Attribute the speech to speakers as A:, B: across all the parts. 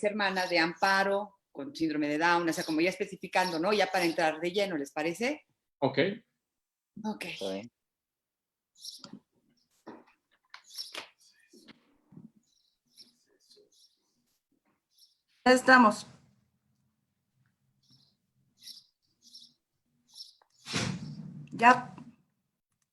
A: es hermana de Amparo con síndrome de Down, o sea, como ya especificando, ¿no? Ya para entrar de lleno, ¿les parece?
B: Ok.
A: Ok.
C: Sí.
D: Ya estamos. Ya.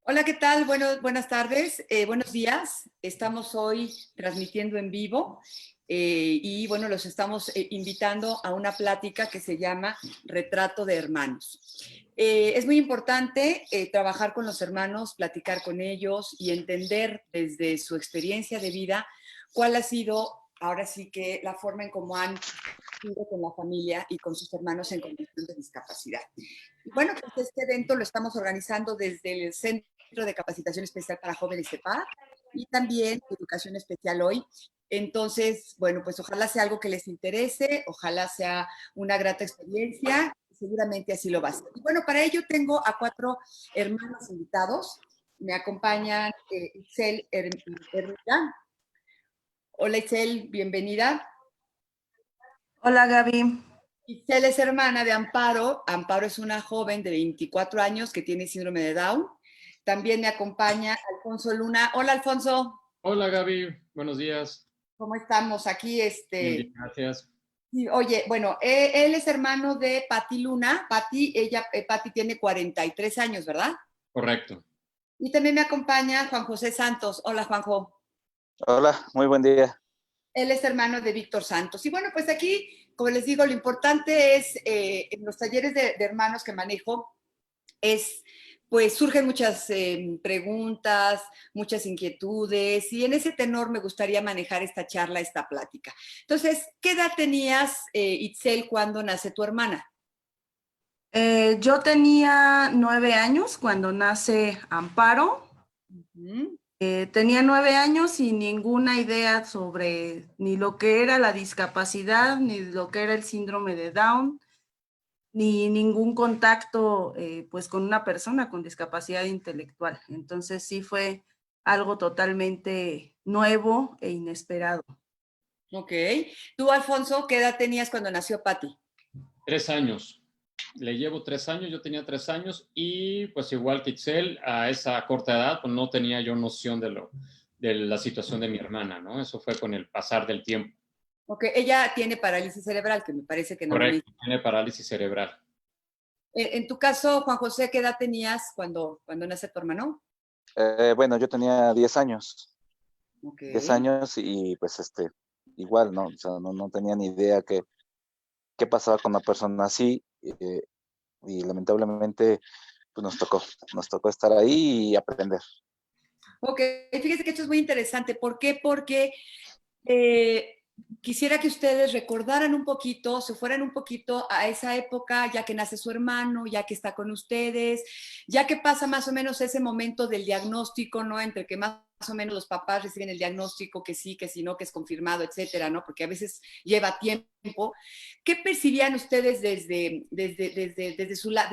A: Hola, ¿qué tal? Buenas tardes, buenos días. Estamos hoy transmitiendo en vivo y bueno, los estamos invitando a una plática que se llama Retrato de Hermanos. Es muy importante trabajar con los hermanos, platicar con ellos y entender desde su experiencia de vida cuál ha sido, ahora sí que la forma en cómo han vivido con la familia y con sus hermanos en condición de discapacidad. Y bueno, pues este evento lo estamos organizando desde el Centro de Capacitación Especial para Jóvenes CEPAC y también Educación Especial Hoy. Entonces, bueno, pues ojalá sea algo que les interese, ojalá sea una grata experiencia, seguramente así lo va a ser. Y bueno, para ello tengo a 4 hermanos invitados. Me acompañan Itzel Hermida. Hola Itzel, bienvenida.
D: Hola, Gaby.
A: Itzel es hermana de Amparo. Amparo es una joven de 24 años que tiene síndrome de Down. También me acompaña Alfonso Luna. Hola, Alfonso.
B: Hola, Gaby. Buenos días.
A: ¿Cómo estamos? Aquí,
B: Bien, bien, gracias.
A: Oye, bueno, él es hermano de Pati Luna. Pati tiene 43 años, ¿verdad?
B: Correcto.
A: Y también me acompaña Juan José Santos. Hola, Juanjo.
C: Hola, muy buen día.
A: Él es hermano de Víctor Santos. Y bueno, pues aquí, como les digo, lo importante es, en los talleres de hermanos que manejo, pues surgen muchas preguntas, muchas inquietudes, y en ese tenor me gustaría manejar esta charla, esta plática. Entonces, ¿qué edad tenías, Itzel, cuando nace tu hermana?
D: Yo tenía 9 años cuando nace Amparo. Tenía 9 años y ninguna idea sobre ni lo que era la discapacidad, ni lo que era el síndrome de Down, ni ningún contacto pues con una persona con discapacidad intelectual. Entonces sí fue algo totalmente nuevo e inesperado.
A: Ok. Tú, Alfonso, ¿qué edad tenías cuando nació Pati?
B: 3 años. Le llevo 3 años, yo tenía 3 años y pues igual que Itzel, a esa corta edad pues no tenía yo noción de la situación de mi hermana, ¿no? Eso fue con el pasar del tiempo.
A: Ok, ella tiene parálisis cerebral, que me parece que no lo
B: Correcto, tiene parálisis cerebral.
A: En tu caso, Juan José, ¿qué edad tenías cuando nace tu hermano?
C: Bueno, yo tenía 10 años.
A: Ok.
C: 10 años y pues igual, ¿no? O sea, no tenía ni idea qué pasaba con una persona así. Y lamentablemente pues nos tocó estar ahí y aprender.
A: Ok, fíjese que esto es muy interesante. ¿Por qué? Porque eh, quisiera que ustedes recordaran un poquito, se fueran un poquito a esa época, ya que nace su hermano, ya que está con ustedes, ya que pasa más o menos ese momento del diagnóstico, ¿no? Entre que más o menos los papás reciben el diagnóstico, que sí, que si no, que es confirmado, etcétera, ¿no? Porque a veces lleva tiempo. ¿Qué percibían ustedes desde su lado,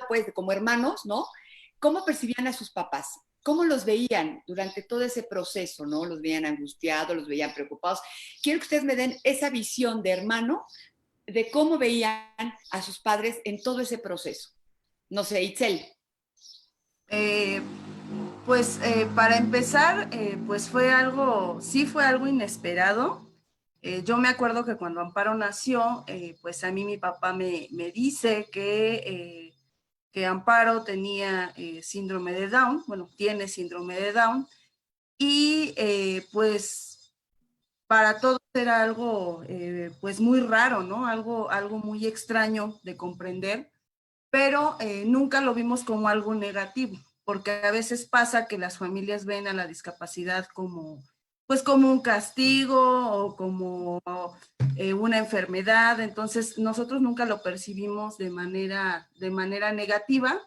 A: pues, como hermanos, ¿no? ¿Cómo percibían a sus papás? ¿Cómo los veían durante todo ese proceso, no? ¿Los veían angustiados, los veían preocupados? Quiero que ustedes me den esa visión de hermano de cómo veían a sus padres en todo ese proceso. No sé, Itzel.
D: Para empezar, pues sí fue algo inesperado. Yo me acuerdo que cuando Amparo nació, pues a mí mi papá me dice que Amparo tenía síndrome de Down, bueno, tiene síndrome de Down, y pues para todos era algo pues muy raro, ¿no? Algo muy extraño de comprender, pero nunca lo vimos como algo negativo, porque a veces pasa que las familias ven a la discapacidad pues como un castigo o como una enfermedad. Entonces nosotros nunca lo percibimos de manera negativa,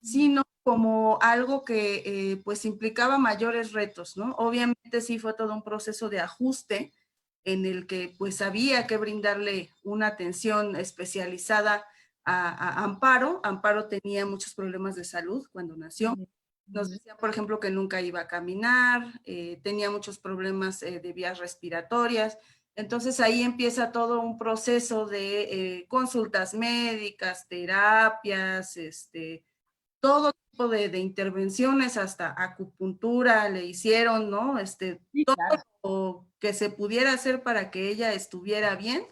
D: sino como algo que pues implicaba mayores retos, ¿no? Obviamente sí fue todo un proceso de ajuste en el que pues había que brindarle una atención especializada a Amparo. Amparo tenía muchos problemas de salud cuando nació. Nos decía, por ejemplo, que nunca iba a caminar, tenía muchos problemas de vías respiratorias. Entonces ahí empieza todo un proceso de consultas médicas, terapias, todo tipo de intervenciones, hasta acupuntura le hicieron, ¿no?
A: Sí,
D: Todo
A: claro.
D: lo que se pudiera hacer para que ella estuviera bien,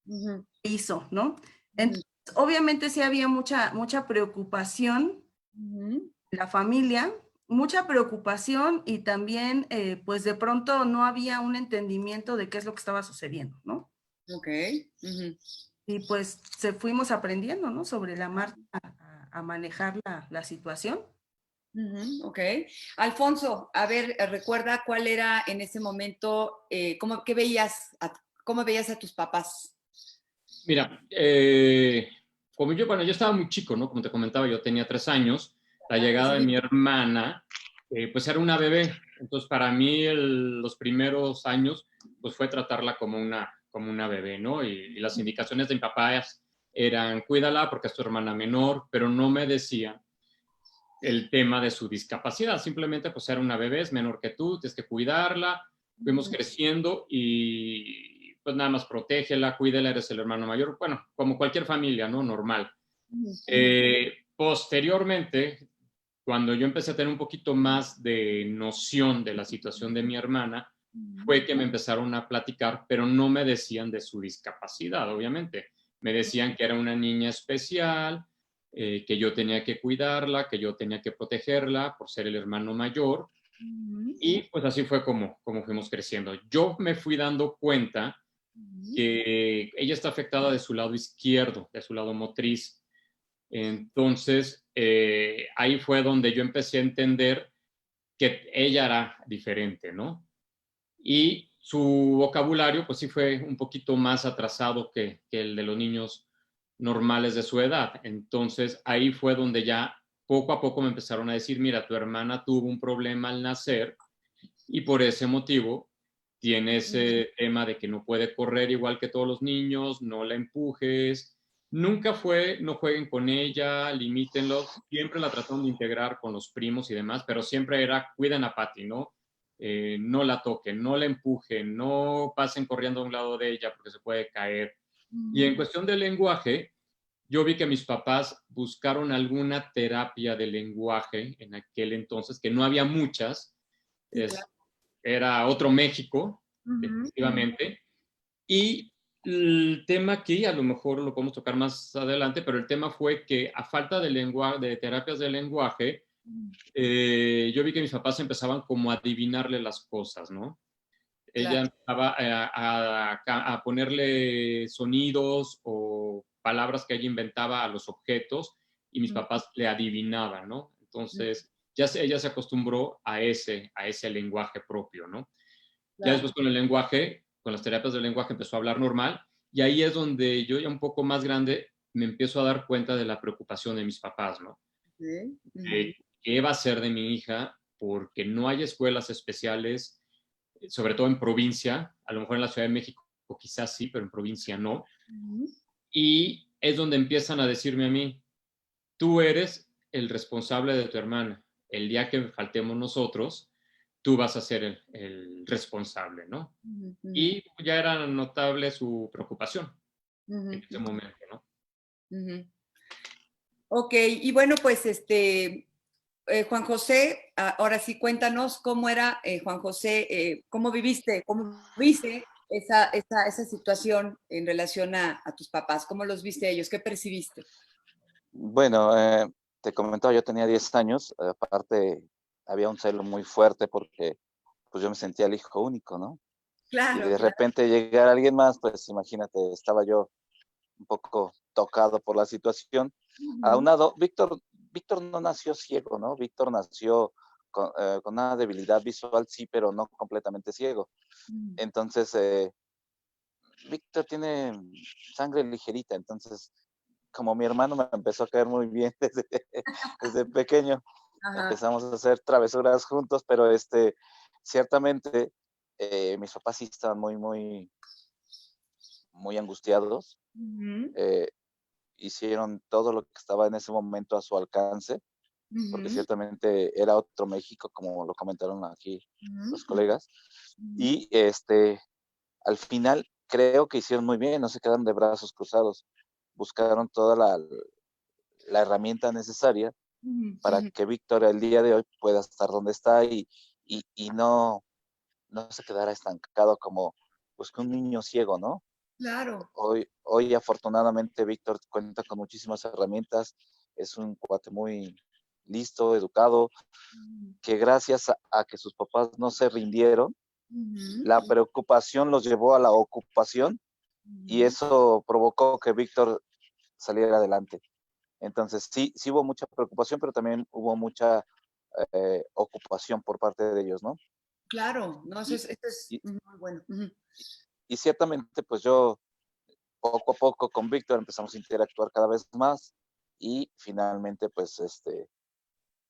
A: Ujú,
D: hizo, ¿no?
A: ujú,
D: Entonces, obviamente sí había mucha preocupación
A: ujú.
D: en la familia, mucha preocupación y también, pues de pronto no había un entendimiento de qué es lo que estaba sucediendo, ¿no?
A: Ok. Ujú.
D: Y pues se fuimos aprendiendo, ¿no? Sobre la marcha a manejar la situación.
A: Ujú, ok. Alfonso, a ver, recuerda cuál era en ese momento, cómo veías a tus papás.
B: Mira, como yo, bueno, yo estaba muy chico, ¿no? Como te comentaba, yo tenía 3 años. La llegada de mi hermana, pues era una bebé. Entonces, para mí, los primeros años, pues fue tratarla como una bebé, ¿no? Y las indicaciones de mi papá eran, cuídala porque es tu hermana menor, pero no me decían el tema de su discapacidad. Simplemente, pues era una bebé, es menor que tú, tienes que cuidarla. Fuimos creciendo y pues nada más protégela, cuídela, eres el hermano mayor. Bueno, como cualquier familia, ¿no? Normal. Posteriormente, cuando yo empecé a tener un poquito más de noción de la situación de mi hermana, fue que me empezaron a platicar, pero no me decían de su discapacidad, obviamente. Me decían que era una niña especial, que yo tenía que cuidarla, que yo tenía que protegerla por ser el hermano mayor. Y pues así fue como fuimos creciendo. Yo me fui dando cuenta que ella está afectada de su lado izquierdo, de su lado motriz. Entonces, ahí fue donde yo empecé a entender que ella era diferente, ¿no? Y su vocabulario, pues sí fue un poquito más atrasado que el de los niños normales de su edad. Entonces, ahí fue donde ya poco a poco me empezaron a decir, mira, tu hermana tuvo un problema al nacer y por ese motivo tiene ese tema de que no puede correr igual que todos los niños, no la empujes. Nunca fue, no jueguen con ella, limítenlo. Siempre la trataron de integrar con los primos y demás, pero siempre era, cuiden a Patty, ¿no? No la toquen, no la empujen, no pasen corriendo a un lado de ella porque se puede caer. Y en cuestión del lenguaje, yo vi que mis papás buscaron alguna terapia de lenguaje en aquel entonces, que no había muchas,
A: Sí, claro.
B: era otro México,
A: Ujú,
B: definitivamente. Y el tema aquí, a lo mejor lo podemos tocar más adelante, pero el tema fue que a falta de de terapias de lenguaje, yo vi que mis papás empezaban como a adivinarle las cosas, ¿no? Ella
A: claro.
B: empezaba a ponerle sonidos o palabras que ella inventaba a los objetos y mis papás le adivinaban, ¿no? Entonces, ella se acostumbró a ese lenguaje propio, ¿no? Ya
A: Claro.
B: después con el lenguaje, con las terapias del lenguaje, empezó a hablar normal y ahí es donde yo ya un poco más grande me empiezo a dar cuenta de la preocupación de mis papás, ¿no?
A: Sí.
B: ¿Qué va a ser de mi hija? Porque no hay escuelas especiales, sobre todo en provincia, a lo mejor en la Ciudad de México quizás sí, pero en provincia no. Y es donde empiezan a decirme a mí, tú eres el responsable de tu hermana. El día que faltemos nosotros, tú vas a ser el responsable, ¿no? Y ya era notable su preocupación en ese momento, ¿no?
A: Ok, y bueno, pues Juan José, ahora sí cuéntanos cómo era Juan José, cómo viste esa situación en relación a tus papás, cómo los viste ellos, qué percibiste.
C: Bueno, te comentaba, yo tenía 10 años, aparte había un celo muy fuerte porque pues yo me sentía el hijo único, ¿no? Y
A: Claro,
C: de
A: claro.
C: repente llegar alguien más, pues imagínate, estaba yo un poco tocado por la situación. Aunado, Víctor no nació ciego, ¿no? Víctor nació con una debilidad visual, sí, pero no completamente ciego. Entonces, Víctor tiene sangre ligerita, entonces, como mi hermano me empezó a caer muy bien desde pequeño,
A: Ajá.
C: empezamos a hacer travesuras juntos, pero ciertamente mis papás sí estaban muy angustiados. Eh, Hicieron todo lo que estaba en ese momento a su alcance, porque ciertamente era otro México, como lo comentaron aquí los colegas. Y al final creo que hicieron muy bien, no se quedaron de brazos cruzados, buscaron toda la herramienta necesaria
A: Ujú,
C: para
A: ujú.
C: que Víctor el día de hoy pueda estar donde está y no se quedara estancado como pues que un niño ciego, ¿no?
A: Claro.
C: Hoy afortunadamente Víctor cuenta con muchísimas herramientas, es un cuate muy listo, educado,
A: Ujú,
C: que gracias a que sus papás no se rindieron, la
A: ujú,
C: preocupación los llevó a la ocupación y
A: ujú.
C: eso provocó que Víctor saliera adelante. Entonces sí hubo mucha preocupación, pero también hubo mucha ocupación por parte de ellos, ¿no?
A: Claro, no,
C: Y,
A: eso es
C: y,
A: muy bueno. Ujú.
C: y ciertamente, pues yo poco a poco con Víctor empezamos a interactuar cada vez más y finalmente, pues,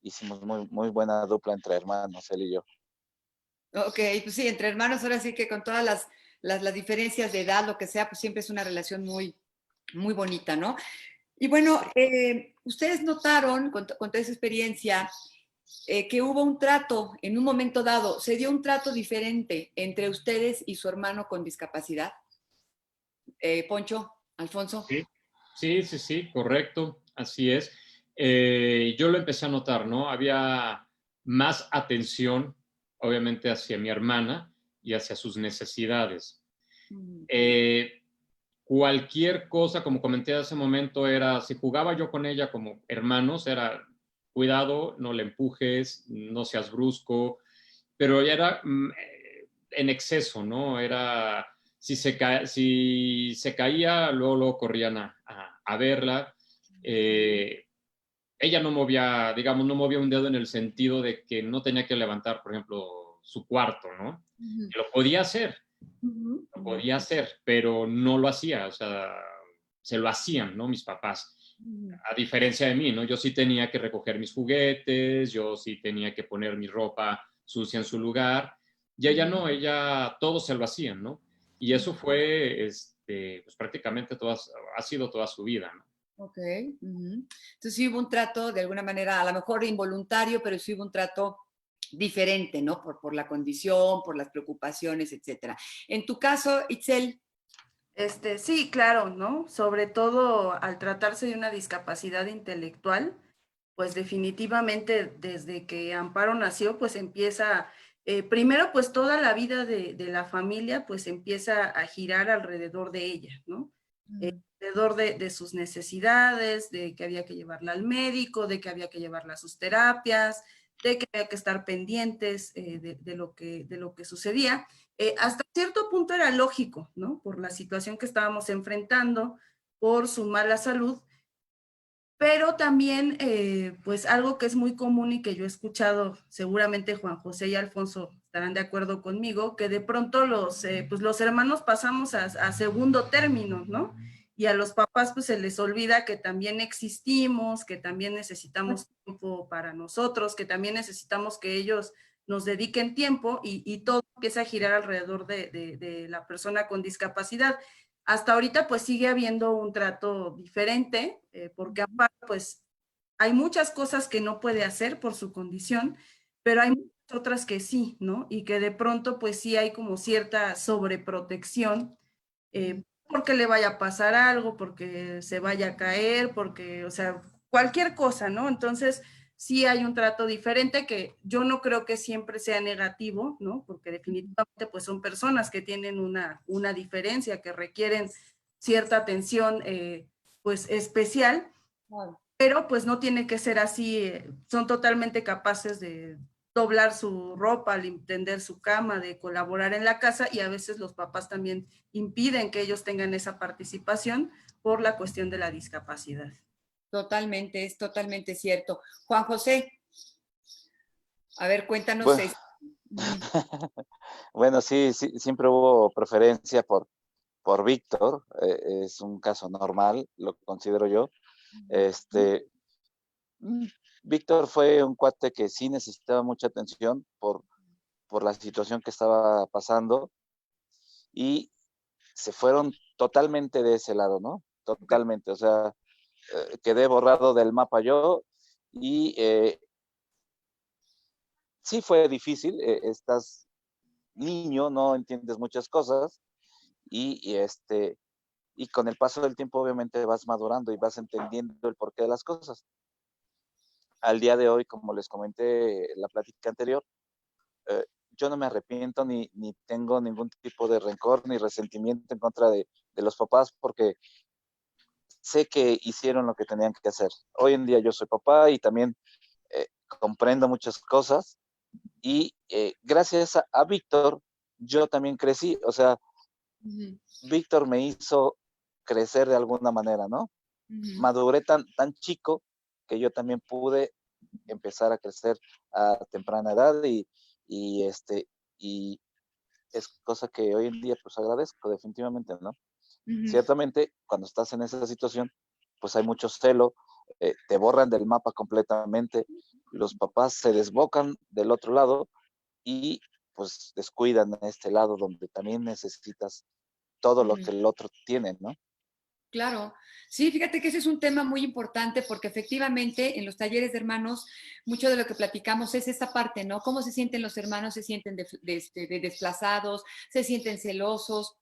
C: hicimos muy buena dupla entre hermanos, él y yo.
A: Ok, pues sí, entre hermanos, ahora sí que con todas las diferencias de edad, lo que sea, pues siempre es una relación muy, muy bonita, ¿no? Y bueno,
C: Sí.
A: ustedes notaron con toda esa experiencia que hubo un trato en un momento dado, se dio un trato diferente entre ustedes y su hermano con discapacidad. Poncho, Alfonso.
B: Sí, sí, sí, sí, correcto, así es. Yo lo empecé a notar, ¿no? Había más atención, obviamente, hacia mi hermana y hacia sus necesidades.
A: Mm,
B: Eh, Cualquier cosa, como comenté hace un momento, era, si jugaba yo con ella como hermanos, era, cuidado, no le empujes, no seas brusco, pero ya era en exceso, ¿no? Era, si se caía, luego corrían a verla. Eh, Ella no movía, digamos, no movía un dedo en el sentido de que no tenía que levantar, por ejemplo, su cuarto, ¿no?
A: ujú,
B: Que
A: ujú,
B: lo
A: ujú,
B: podía hacer, pero no lo hacía, o sea, se lo hacían, ¿no? Mis papás.
A: ujú,
B: A diferencia de mí, ¿no? Yo sí tenía que recoger mis juguetes, yo sí tenía que poner mi ropa sucia en su lugar, y ella no, ella todo se lo hacían, ¿no? Y
A: ujú.
B: eso fue, pues prácticamente ha sido toda su vida, ¿no?
A: Ok. Ujú. Entonces sí hubo un trato de alguna manera, a lo mejor involuntario, pero sí hubo un trato diferente, ¿no? Por la condición, por las preocupaciones, etcétera. En tu caso, Itzel.
D: Sí, claro, ¿no? Sobre todo al tratarse de una discapacidad intelectual, pues definitivamente desde que Amparo nació, pues empieza, primero pues toda la vida de la familia pues empieza a girar alrededor de ella, ¿no?
A: Mm,
D: Alrededor de sus necesidades, de que había que llevarla al médico, de que había que llevarla a sus terapias, de que había que estar pendientes de lo que sucedía. Hasta cierto punto era lógico, ¿no? Por la situación que estábamos enfrentando, por su mala salud, pero también, pues algo que es muy común y que yo he escuchado, seguramente Juan José y Alfonso estarán de acuerdo conmigo, que de pronto pues los hermanos pasamos a segundo término, ¿no? Y a los papás pues se les olvida que también existimos, que también necesitamos tiempo para nosotros, que también necesitamos que ellos nos dediquen tiempo y todo empieza a girar alrededor de la persona con discapacidad. Hasta ahorita pues sigue habiendo un trato diferente, porque aparte pues hay muchas cosas que no puede hacer por su condición, pero hay muchas otras que sí, ¿no? Y que de pronto pues sí hay como cierta sobreprotección, porque le vaya a pasar algo, porque se vaya a caer, porque, o sea, cualquier cosa, ¿no? Entonces, sí hay un trato diferente que yo no creo que siempre sea negativo, ¿no? Porque definitivamente pues son personas que tienen una diferencia, que requieren cierta atención pues especial,
A: claro.
D: pero pues no tiene que ser así, son totalmente capaces de doblar su ropa, tender su cama, de colaborar en la casa y a veces los papás también impiden que ellos tengan esa participación por la cuestión de la discapacidad.
A: Totalmente, es totalmente cierto. Juan José, a ver, cuéntanos
C: Bueno,
A: esto. Ujú,
C: bueno, sí, siempre hubo preferencia por Víctor, es un caso normal, lo considero yo.
A: ujú,
C: Este, mm, Víctor fue un cuate que sí necesitaba mucha atención por la situación que estaba pasando y se fueron totalmente de ese lado, ¿no?
A: ok,
C: Totalmente, o sea, quedé borrado del mapa yo y sí fue difícil, estás niño, no entiendes muchas cosas y con el paso del tiempo obviamente vas madurando y vas entendiendo el porqué de las cosas. Al día de hoy, como les comenté en la plática anterior, yo no me arrepiento ni tengo ningún tipo de rencor ni resentimiento en contra de los papás, porque sé que hicieron lo que tenían que hacer. Hoy en día yo soy papá y también comprendo muchas cosas, y gracias a Víctor yo también crecí. O sea, Víctor me hizo crecer de alguna manera, ¿no? Maduré tan chico que yo también pude empezar a crecer a temprana edad, y es cosa que hoy en día pues agradezco definitivamente, ¿no? Ciertamente, cuando estás en esa situación, pues hay mucho celo, te borran del mapa completamente, los papás se desbocan del otro lado y pues descuidan este lado donde también necesitas todo lo que el otro tiene, ¿no?
A: Claro, sí, fíjate que ese es un tema muy importante porque efectivamente en los talleres de hermanos mucho de lo que platicamos es esta parte, ¿no? ¿Cómo se sienten los hermanos? ¿Se sienten de desplazados? ¿Se sienten celosos?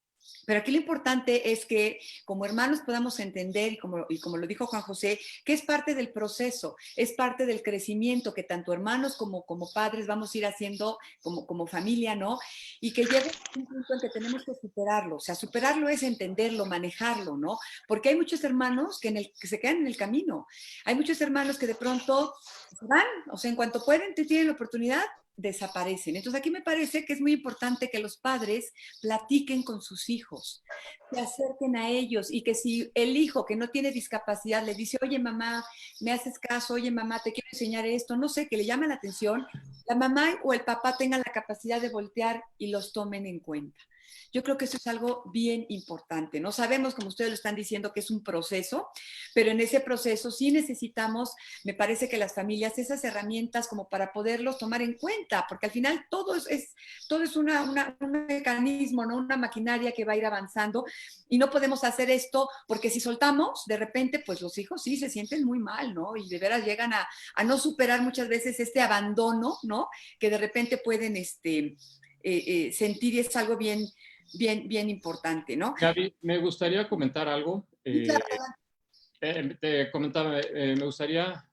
A: Pero aquí lo importante es que como hermanos podamos entender, y como lo dijo Juan José, que es parte del proceso, es parte del crecimiento que tanto hermanos como padres vamos a ir haciendo como familia, ¿no? Y que llega un punto en que tenemos que superarlo. O sea, superarlo es entenderlo, manejarlo, ¿no? Porque hay muchos hermanos que se quedan en el camino. Hay muchos hermanos que de pronto se van, o sea, en cuanto pueden, tienen la oportunidad, desaparecen. Entonces aquí me parece que es muy importante que los padres platiquen con sus hijos, se acerquen a ellos, y que si el hijo que no tiene discapacidad le dice, oye mamá, me haces caso, oye mamá, te quiero enseñar esto, no sé, que le llama la atención, la mamá o el papá tengan la capacidad de voltear y los tomen en cuenta. Yo creo que eso es algo bien importante, ¿no? Sabemos, como ustedes lo están diciendo, que es un proceso, pero en ese proceso sí necesitamos, me parece que las familias, esas herramientas como para poderlos tomar en cuenta, porque al final todo es un mecanismo, ¿no? Una maquinaria que va a ir avanzando, y no podemos hacer esto porque si soltamos, de repente, pues los hijos sí se sienten muy mal, ¿no? Y de veras llegan a no superar muchas veces este abandono, ¿no? Que de repente pueden sentir, y es algo bien importante, ¿no?
B: Gaby, me gustaría comentar algo.
A: Sí, claro.
B: Te comentaba, me gustaría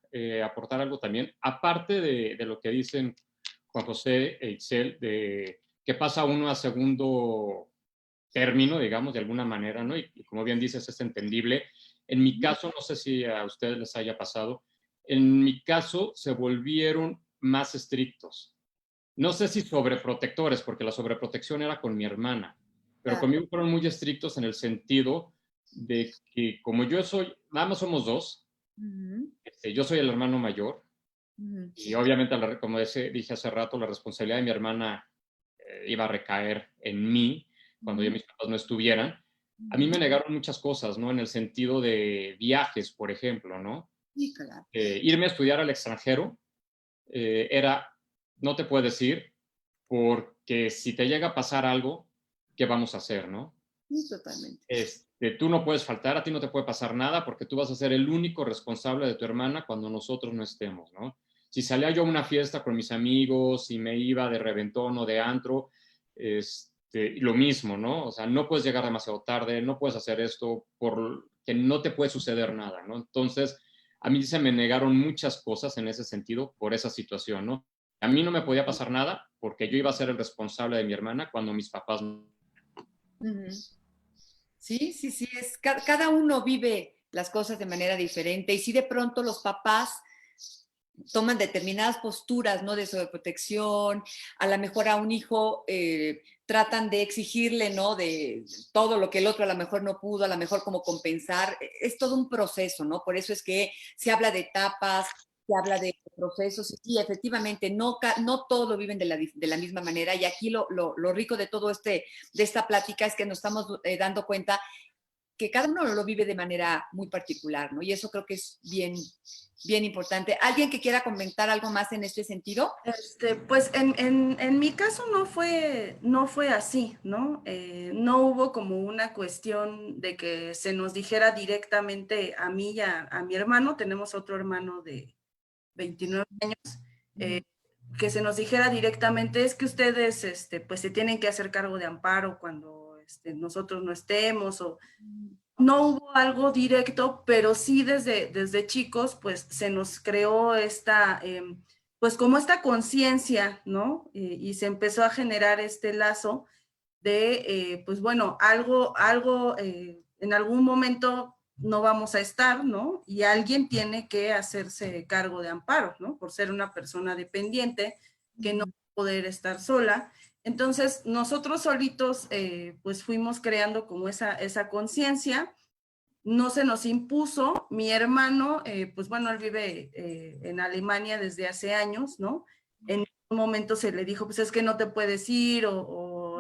B: aportar algo también, aparte de lo que dicen Juan José e Itzel, de que pasa uno a segundo término, digamos, de alguna manera, ¿no? Y como bien dices, es entendible. En mi caso, no sé si a ustedes les haya pasado, en mi caso se volvieron más estrictos. No sé si sobreprotectores, porque la sobreprotección era con mi hermana, pero conmigo fueron muy estrictos en el sentido de que como yo soy, nada más somos dos, yo soy el hermano mayor, y obviamente, como dije hace rato, la responsabilidad de mi hermana iba a recaer en mí cuando ya mis papás no estuvieran. A mí me negaron muchas cosas, ¿no? En el sentido de viajes, por ejemplo, ¿no?
A: Sí, claro.
B: Irme a estudiar al extranjero era, no te puedes ir, porque si te llega a pasar algo, ¿qué vamos a hacer, no?
A: Sí, totalmente.
B: Tú no puedes faltar, a ti no te puede pasar nada, porque tú vas a ser el único responsable de tu hermana cuando nosotros no estemos, ¿no? Si salía yo a una fiesta con mis amigos, si me iba de reventón o de antro, lo mismo, ¿no? O sea, no puedes llegar demasiado tarde, no puedes hacer esto, porque no te puede suceder nada, ¿no? Entonces, a mí se me negaron muchas cosas en ese sentido por esa situación, ¿no? A mí no me podía pasar nada porque yo iba a ser el responsable de mi hermana cuando mis papás no.
A: Sí, cada uno vive las cosas de manera diferente, y si de pronto los papás toman determinadas posturas, ¿no? De sobreprotección, a lo mejor a un hijo tratan de exigirle, ¿no? De todo lo que el otro a lo mejor no pudo, a lo mejor como compensar. Es todo un proceso, ¿no? Por eso es que se habla de etapas, se habla de procesos, y efectivamente no todos lo viven de la misma manera, y aquí lo rico de todo de esta plática es que nos estamos dando cuenta que cada uno lo vive de manera muy particular, ¿no? Y eso creo que es bien importante. ¿Alguien que quiera comentar algo más en este sentido?
D: Pues en mi caso no fue así, ¿no? No hubo como una cuestión de que se nos dijera directamente a mí y a mi hermano. Tenemos otro hermano de 29 años, que se nos dijera directamente, es que ustedes pues se tienen que hacer cargo de Amparo cuando nosotros no estemos, o no hubo algo directo, pero sí desde chicos, pues se nos creó esta, pues como esta conciencia, ¿no? Y se empezó a generar este lazo de, pues bueno, algo en algún momento no vamos a estar, ¿no? Y alguien tiene que hacerse cargo de Amparo, ¿no? Por ser una persona dependiente que no va a poder estar sola. Entonces, nosotros solitos, pues fuimos creando como esa conciencia. No se nos impuso. Mi hermano, pues bueno, él vive en Alemania desde hace años, ¿no? En un momento se le dijo, pues es que no te puedes ir o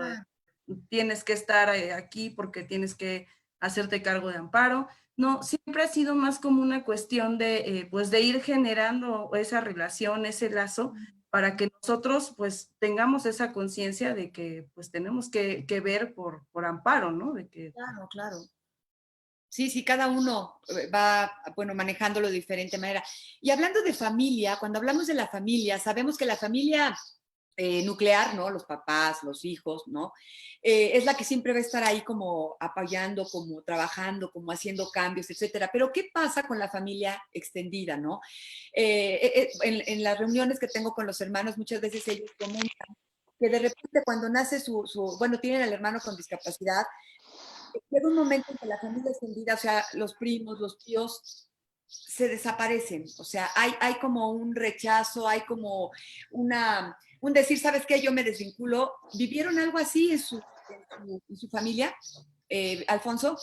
D: tienes que estar aquí porque tienes que hacerte cargo de Amparo. No, siempre ha sido más como una cuestión de, pues de ir generando esa relación, ese lazo, para que nosotros pues tengamos esa conciencia de que pues tenemos que ver por Amparo, ¿no? De que...
A: Claro, claro. Sí, sí, cada uno va, bueno, manejándolo de diferente manera. Y hablando de familia, cuando hablamos de la familia, sabemos que la familia nuclear, ¿no? Los papás, los hijos, ¿no? Es la que siempre va a estar ahí como apoyando, como trabajando, como haciendo cambios, etcétera. Pero ¿qué pasa con la familia extendida, no? En las reuniones que tengo con los hermanos, muchas veces ellos comentan que de repente cuando nace bueno, tienen al hermano con discapacidad, llega un momento en que la familia extendida, o sea, los primos, los tíos, se desaparecen. O sea, hay como un rechazo, hay como un decir, ¿sabes qué? Yo me desvinculo. ¿Vivieron algo así en su familia, Alfonso?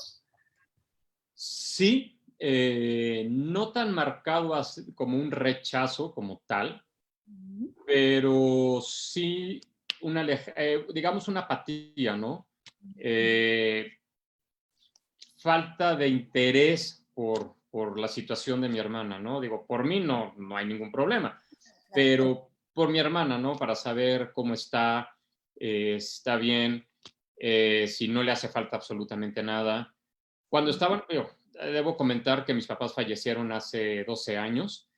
B: Sí, no tan marcado como un rechazo como tal, pero sí digamos una apatía, ¿no? Falta de interés por la situación de mi hermana, ¿no? Digo, por mí no hay ningún problema, pero por mi hermana, ¿no? Para saber cómo está bien, si no le hace falta absolutamente nada. Cuando estaban, debo comentar que mis papás fallecieron hace 12 años.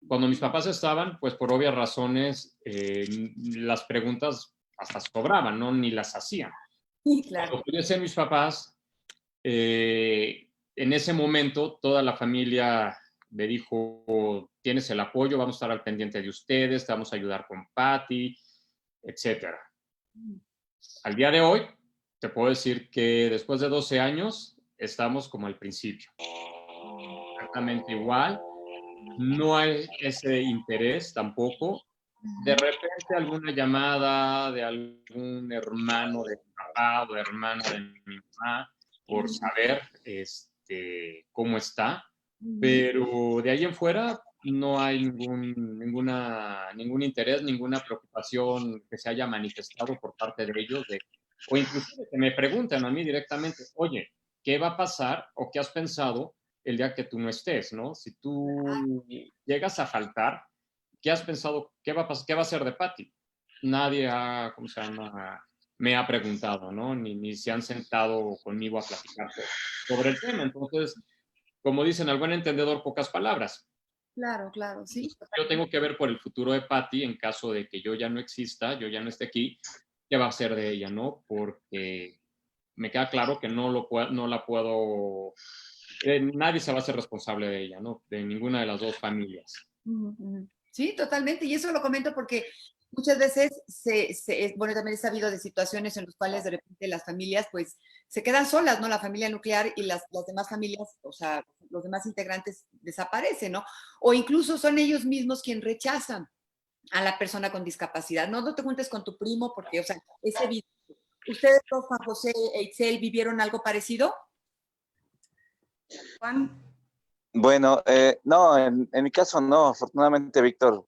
B: Cuando mis papás estaban, pues por obvias razones, las preguntas hasta sobraban, ¿no? Ni las hacían.
A: Sí, claro.
B: Cuando fallecieron mis papás, en ese momento toda la familia me dijo, tienes el apoyo, vamos a estar al pendiente de ustedes, te vamos a ayudar con Patty, etcétera. Al día de hoy, te puedo decir que después de 12 años, estamos como al principio. Exactamente igual. No hay ese interés tampoco. De repente alguna llamada de algún hermano de mi papá o hermana de mi mamá por saber cómo está, pero de ahí en fuera no hay ningún interés, ninguna preocupación que se haya manifestado por parte de ellos, o inclusive que me pregunten a mí directamente, oye, ¿qué va a pasar o qué has pensado el día que tú no estés, ¿no? Si tú llegas a faltar, ¿qué has pensado? ¿Qué va a ser de Patty? Nadie me ha preguntado, ¿no? Ni se han sentado conmigo a platicar sobre el tema. Entonces, como dicen al buen entendedor, pocas palabras.
A: Claro, claro, sí.
B: Yo tengo que ver por el futuro de Patty en caso de que yo ya no exista, yo ya no esté aquí, ¿qué va a ser de ella, no? Porque me queda claro que no la puedo, nadie se va a hacer responsable de ella, ¿no? De ninguna de las dos familias.
A: Sí, totalmente. Y eso lo comento porque muchas veces, bueno, también he sabido de situaciones en las cuales de repente las familias pues se quedan solas, ¿no? La familia nuclear y las demás familias, o sea, los demás integrantes desaparecen, ¿no? O incluso son ellos mismos quienes rechazan a la persona con discapacidad. No te juntes con tu primo porque, o sea, es evidente. ¿Ustedes dos, Juan José e Itzel, vivieron algo parecido?
D: Juan.
C: Bueno, no, en mi caso no. Afortunadamente, Víctor,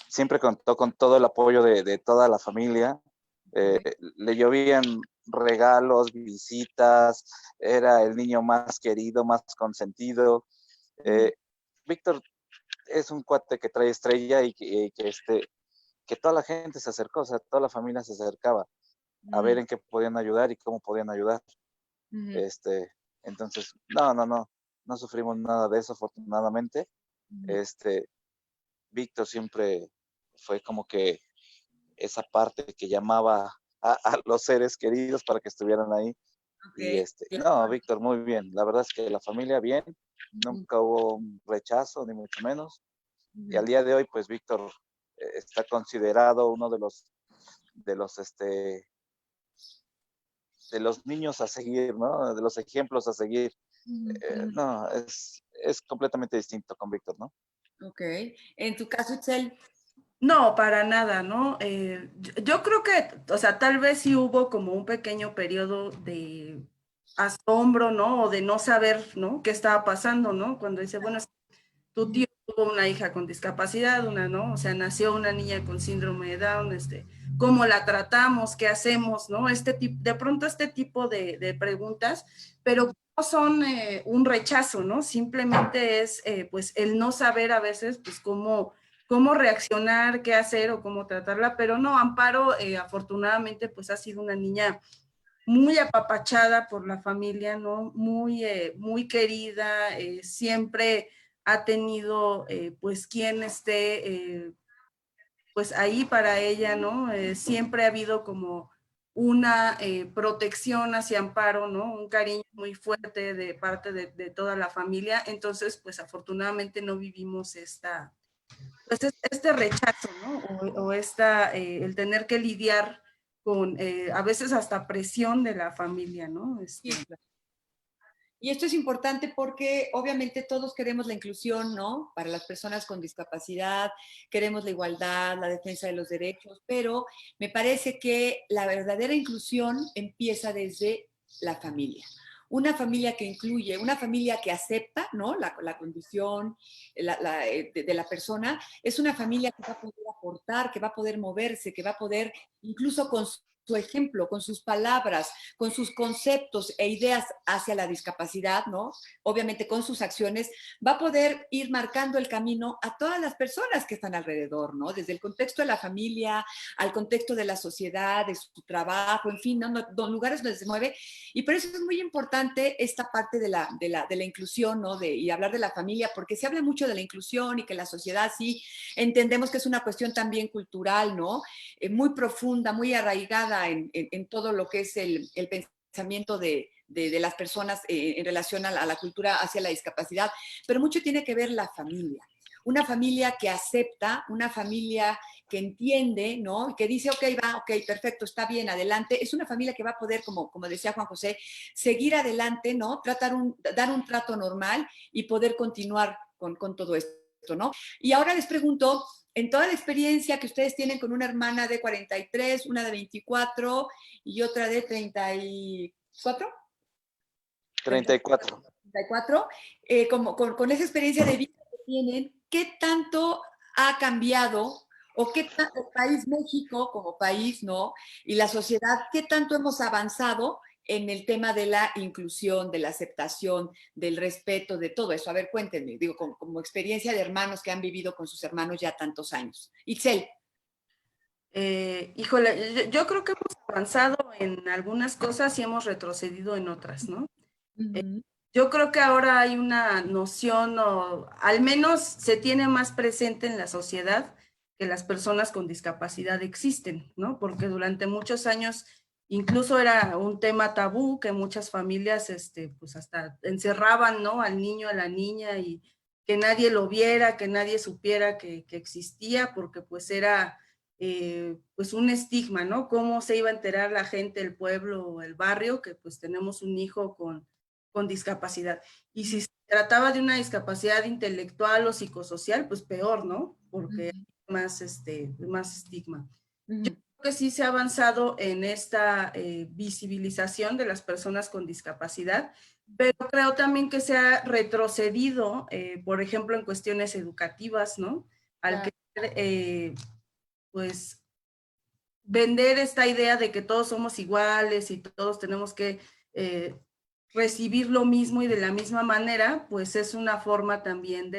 C: siempre contó con todo el apoyo de toda la familia. Le llovían regalos, visitas, era el niño más querido, más consentido. Víctor es un cuate que trae estrella y que toda la gente se acercó, o sea, toda la familia se acercaba a ver en qué podían ayudar y cómo podían ayudar. Entonces, no sufrimos nada de eso, afortunadamente. Víctor siempre fue como que esa parte que llamaba a los seres queridos para que estuvieran ahí. Y
A: Ok,
C: no, Víctor, muy bien. La verdad es que la familia bien,
A: ujú,
C: nunca hubo un rechazo, ni mucho menos. Y al
A: ujú.
C: día de hoy, pues Víctor está considerado uno de los, de los niños a seguir, ¿no? De los ejemplos a seguir.
A: Ujú, ujú.
C: No, es completamente distinto con Víctor, ¿no?
A: Ok. En tu caso, Itzel,
D: No, para nada, ¿no? Yo creo que, o sea, tal vez sí hubo como un pequeño periodo de asombro, ¿no? O de no saber, ¿no? ¿Qué estaba pasando, ¿no? Cuando dice, bueno, tu tío tuvo una hija con discapacidad, una, ¿no? O sea, nació una niña con síndrome de Down, ¿cómo la tratamos? ¿Qué hacemos? ¿No? De pronto este tipo de preguntas, pero no son un rechazo, ¿no? Simplemente es, pues, el no saber a veces, pues, cómo reaccionar, qué hacer o cómo tratarla, pero no, Amparo, afortunadamente, pues, ha sido una niña muy apapachada por la familia, ¿no? Muy querida, siempre ha tenido, pues, quien esté, pues, ahí para ella, ¿no? Siempre ha habido como una protección hacia Amparo, ¿no? Un cariño muy fuerte de parte de toda la familia. Entonces, pues, afortunadamente no vivimos pues este rechazo, ¿no? O el tener que lidiar con a veces hasta presión de la familia, ¿no?
A: sí, claro. Y esto es importante porque obviamente todos queremos la inclusión, ¿no? Para las personas con discapacidad, queremos la igualdad, la defensa de los derechos, pero me parece que la verdadera inclusión empieza desde la familia. Una familia que incluye, una familia que acepta, ¿no? La condición de la persona, es una familia que va a poder aportar, que va a poder moverse, que va a poder, incluso con su ejemplo, con sus palabras, con sus conceptos e ideas hacia la discapacidad, ¿no? Obviamente con sus acciones, va a poder ir marcando el camino a todas las personas que están alrededor, ¿no? Desde el contexto de la familia, al contexto de la sociedad, de su trabajo, en fin, ¿no? Lugares donde se mueve. Y por eso es muy importante esta parte de la inclusión, ¿no? Y hablar de la familia, porque se habla mucho de la inclusión y que la sociedad sí entendemos que es una cuestión también cultural, ¿no? Muy profunda, muy arraigada en todo lo que es el pensamiento de las personas en relación a la cultura hacia la discapacidad, pero mucho tiene que ver la familia. Una familia que acepta, una familia que entiende, ¿no? Que dice, ok, va, ok, perfecto, está bien, adelante. Es una familia que va a poder, como decía Juan José, seguir adelante, ¿no? Dar un trato normal y poder continuar con todo esto, ¿no? Y ahora les pregunto, en toda la experiencia que ustedes tienen con una hermana de 43, una de 24 y otra de 34,
C: 34.
A: 34, como, con esa experiencia de vida que tienen, ¿qué tanto ha cambiado o qué tanto el país México como país, ¿no? Y la sociedad, qué tanto hemos avanzado en el tema de la inclusión, de la aceptación, del respeto, de todo eso? A ver, cuéntenme, digo, como experiencia de hermanos que han vivido con sus hermanos ya tantos años. Itzel.
D: Híjole, yo creo que hemos avanzado en algunas cosas y hemos retrocedido en otras, ¿no?
A: Ujú.
D: Yo creo que ahora hay una noción, o al menos se tiene más presente en la sociedad que las personas con discapacidad existen, ¿no? Porque durante muchos años incluso era un tema tabú que muchas familias, pues hasta encerraban, ¿no? Al niño, a la niña y que nadie lo viera, que nadie supiera que existía, porque pues era pues un estigma, ¿no? ¿Cómo se iba a enterar la gente, el pueblo o el barrio que pues tenemos un hijo con discapacidad? Y si se trataba de una discapacidad intelectual o psicosocial, pues peor, ¿no? Porque hay más estigma. Yo
A: Ujú.
D: creo que sí se ha avanzado en esta visibilización de las personas con discapacidad, pero creo también que se ha retrocedido, por ejemplo, en cuestiones educativas, ¿no? Al
A: Claro.
D: que, pues, vender esta idea de que todos somos iguales y todos tenemos que recibir lo mismo y de la misma manera, pues es una forma también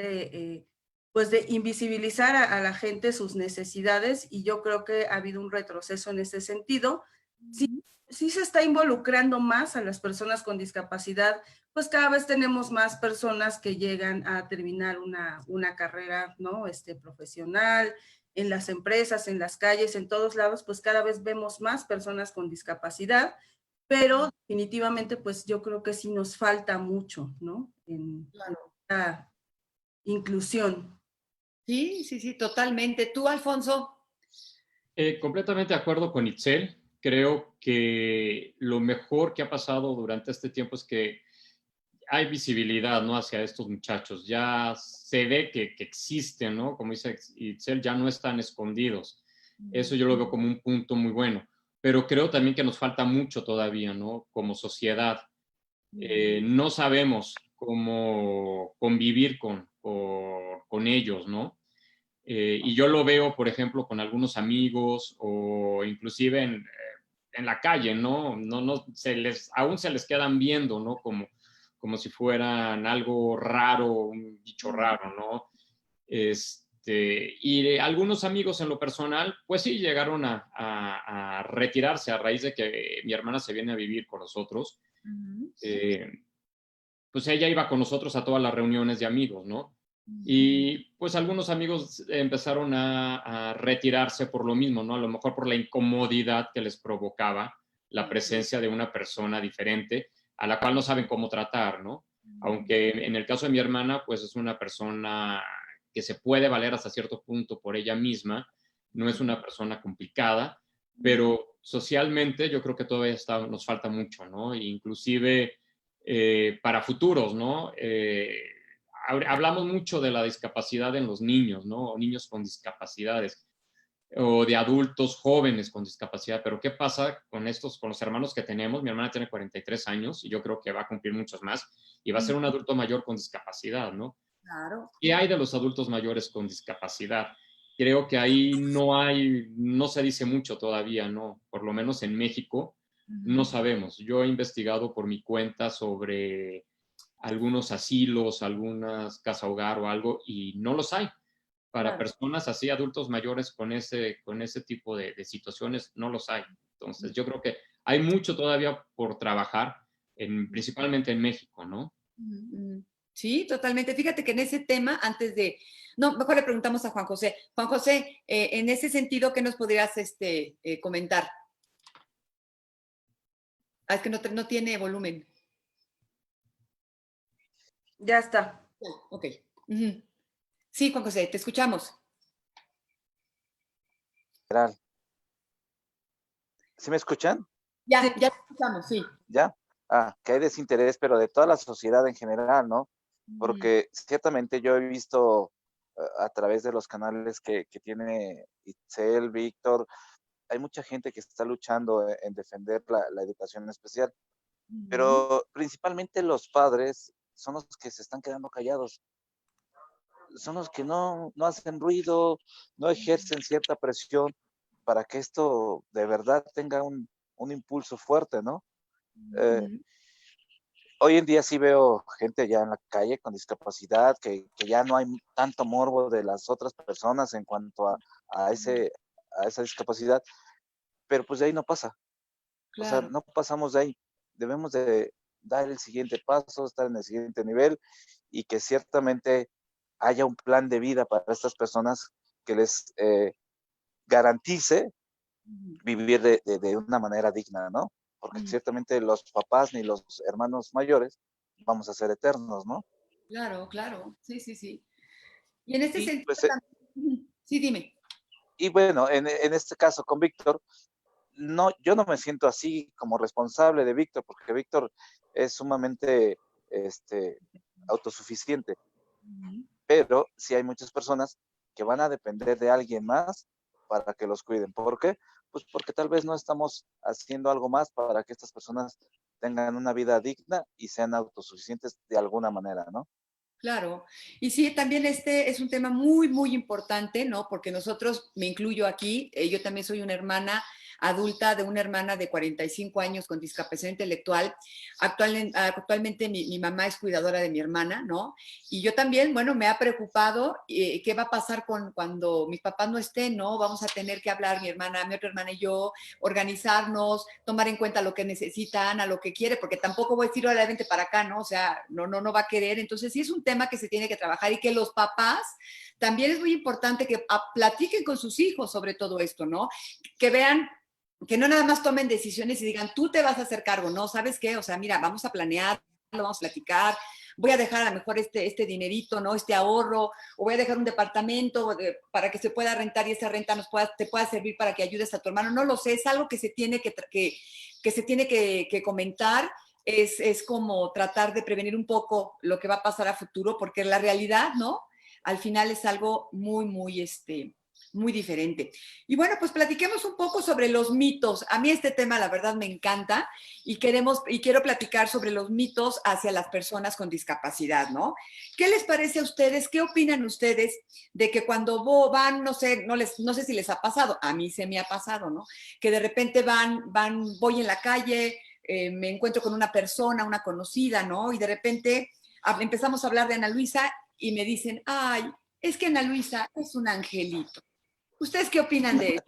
D: pues de invisibilizar a la gente sus necesidades, y yo creo que ha habido un retroceso en ese sentido. Sí, sí se está involucrando más a las personas con discapacidad, pues cada vez tenemos más personas que llegan a terminar una carrera, ¿no? Profesional, en las empresas, en las calles, en todos lados, pues cada vez vemos más personas con discapacidad, pero definitivamente pues yo creo que sí nos falta mucho, ¿no? En la inclusión.
A: Sí, sí, sí, totalmente. ¿Tú, Alfonso?
B: Completamente de acuerdo con Itzel. Creo que lo mejor que ha pasado durante este tiempo es que hay visibilidad, ¿no?, hacia estos muchachos. Ya se ve que existen, ¿no? Como dice Itzel, ya no están escondidos. Eso yo lo veo como un punto muy bueno. Pero creo también que nos falta mucho todavía, ¿no? Como sociedad. No sabemos cómo convivir con ellos, ¿no? Y yo lo veo, por ejemplo, con algunos amigos o inclusive en la calle, ¿no? Aún se les quedan viendo, ¿no? Como si fueran algo raro, un bicho raro, ¿no? Y algunos amigos en lo personal, pues sí, llegaron a retirarse a raíz de que mi hermana se viene a vivir con nosotros. Pues ella iba con nosotros a todas las reuniones de amigos, ¿no? Y pues algunos amigos empezaron a retirarse por lo mismo, ¿no? A lo mejor por la incomodidad que les provocaba la presencia de una persona diferente a la cual no saben cómo tratar, ¿no? Aunque en el caso de mi hermana, pues es una persona que se puede valer hasta cierto punto por ella misma, no es una persona complicada, pero socialmente yo creo que todavía nos falta mucho, ¿no? Inclusive para futuros, ¿no? Hablamos mucho de la discapacidad en los niños, ¿no? O niños con discapacidades, o de adultos jóvenes con discapacidad, pero ¿qué pasa con con los hermanos que tenemos? Mi hermana tiene 43 años y yo creo que va a cumplir muchos más y va a ser un adulto mayor con discapacidad, ¿no?
A: Claro.
B: ¿Qué hay de los adultos mayores con discapacidad? Creo que ahí no se dice mucho todavía, ¿no? Por lo menos en México no sabemos. Yo he investigado por mi cuenta sobre algunos asilos, algunas casa hogar o algo y no los hay. Para personas así, adultos mayores con ese tipo de situaciones, no los hay. Entonces, yo creo que hay mucho todavía por trabajar, principalmente en México, ¿no?
A: Sí, totalmente. Fíjate que en ese tema, no, mejor le preguntamos a Juan José. Juan José, en ese sentido, ¿qué nos podrías comentar? Ah, es que no tiene volumen.
D: Ya está.
A: Ok. Sí, Juan José, te escuchamos.
C: ¿Sí me escuchan?
A: Ya te escuchamos, sí.
C: ¿Ya? Que hay desinterés, pero de toda la sociedad en general, ¿no? Porque ciertamente yo he visto a través de los canales que tiene Itzel, Víctor, hay mucha gente que está luchando en defender la educación especial, pero principalmente los padres son los que se están quedando callados, son los que no hacen ruido, no ejercen cierta presión para que esto de verdad tenga un impulso fuerte, ¿no? Hoy en día sí veo gente ya en la calle con discapacidad, que ya no hay tanto morbo de las otras personas en cuanto a esa discapacidad, pero pues de ahí no pasa. O sea,
A: Claro.
C: no pasamos de ahí. Debemos de dar el siguiente paso, estar en el siguiente nivel y que ciertamente haya un plan de vida para estas personas que les garantice vivir de una manera digna, ¿no? Porque ciertamente los papás ni los hermanos mayores vamos a ser eternos, ¿no?
A: Claro, claro. Sí, sí, sí. Y en este
C: Y
A: sentido
C: pues,
A: también. Sí, dime.
C: y bueno, en este caso con Víctor, no, yo no me siento así como responsable de Víctor, porque Víctor es sumamente autosuficiente, pero sí hay muchas personas que van a depender de alguien más para que los cuiden. ¿Por qué? Pues porque tal vez no estamos haciendo algo más para que estas personas tengan una vida digna y sean autosuficientes de alguna manera, ¿no?
A: Claro. Y sí, también este es un tema muy, muy importante, ¿no? Porque nosotros, me incluyo aquí, yo también soy una hermana adulta de una hermana de 45 años con discapacidad intelectual. Actualmente mi mamá es cuidadora de mi hermana, ¿no? Y yo también, bueno, me ha preocupado qué va a pasar cuando mis papás no estén, ¿no? Vamos a tener que hablar mi otra hermana y yo, organizarnos, tomar en cuenta lo que necesitan, a lo que quiere, porque tampoco voy a decir, ahora vente para acá, ¿no? O sea, no va a querer. Entonces sí es un tema que se tiene que trabajar y que los papás también es muy importante que platiquen con sus hijos sobre todo esto, ¿no? Que vean, que no nada más tomen decisiones y digan, tú te vas a hacer cargo, ¿no? ¿Sabes qué? O sea, mira, vamos a planear, lo vamos a platicar, voy a dejar a lo mejor este dinerito, ¿no? Este ahorro, o voy a dejar un departamento para que se pueda rentar y esa renta te pueda servir para que ayudes a tu hermano. No lo sé, es algo que se tiene que se tiene que comentar. Es como tratar de prevenir un poco lo que va a pasar a futuro, porque la realidad, ¿no? Al final es algo muy diferente. Y bueno, pues platiquemos un poco sobre los mitos. A mí este tema, la verdad, me encanta y quiero platicar sobre los mitos hacia las personas con discapacidad, ¿no? ¿Qué les parece a ustedes? ¿Qué opinan ustedes de que cuando van, no sé si les ha pasado, a mí se me ha pasado, ¿no? Que de repente voy en la calle, me encuentro con una persona, una conocida, ¿no? Y de repente empezamos a hablar de Ana Luisa y me dicen, ay, es que Ana Luisa es un angelito. ¿Ustedes qué opinan de eso?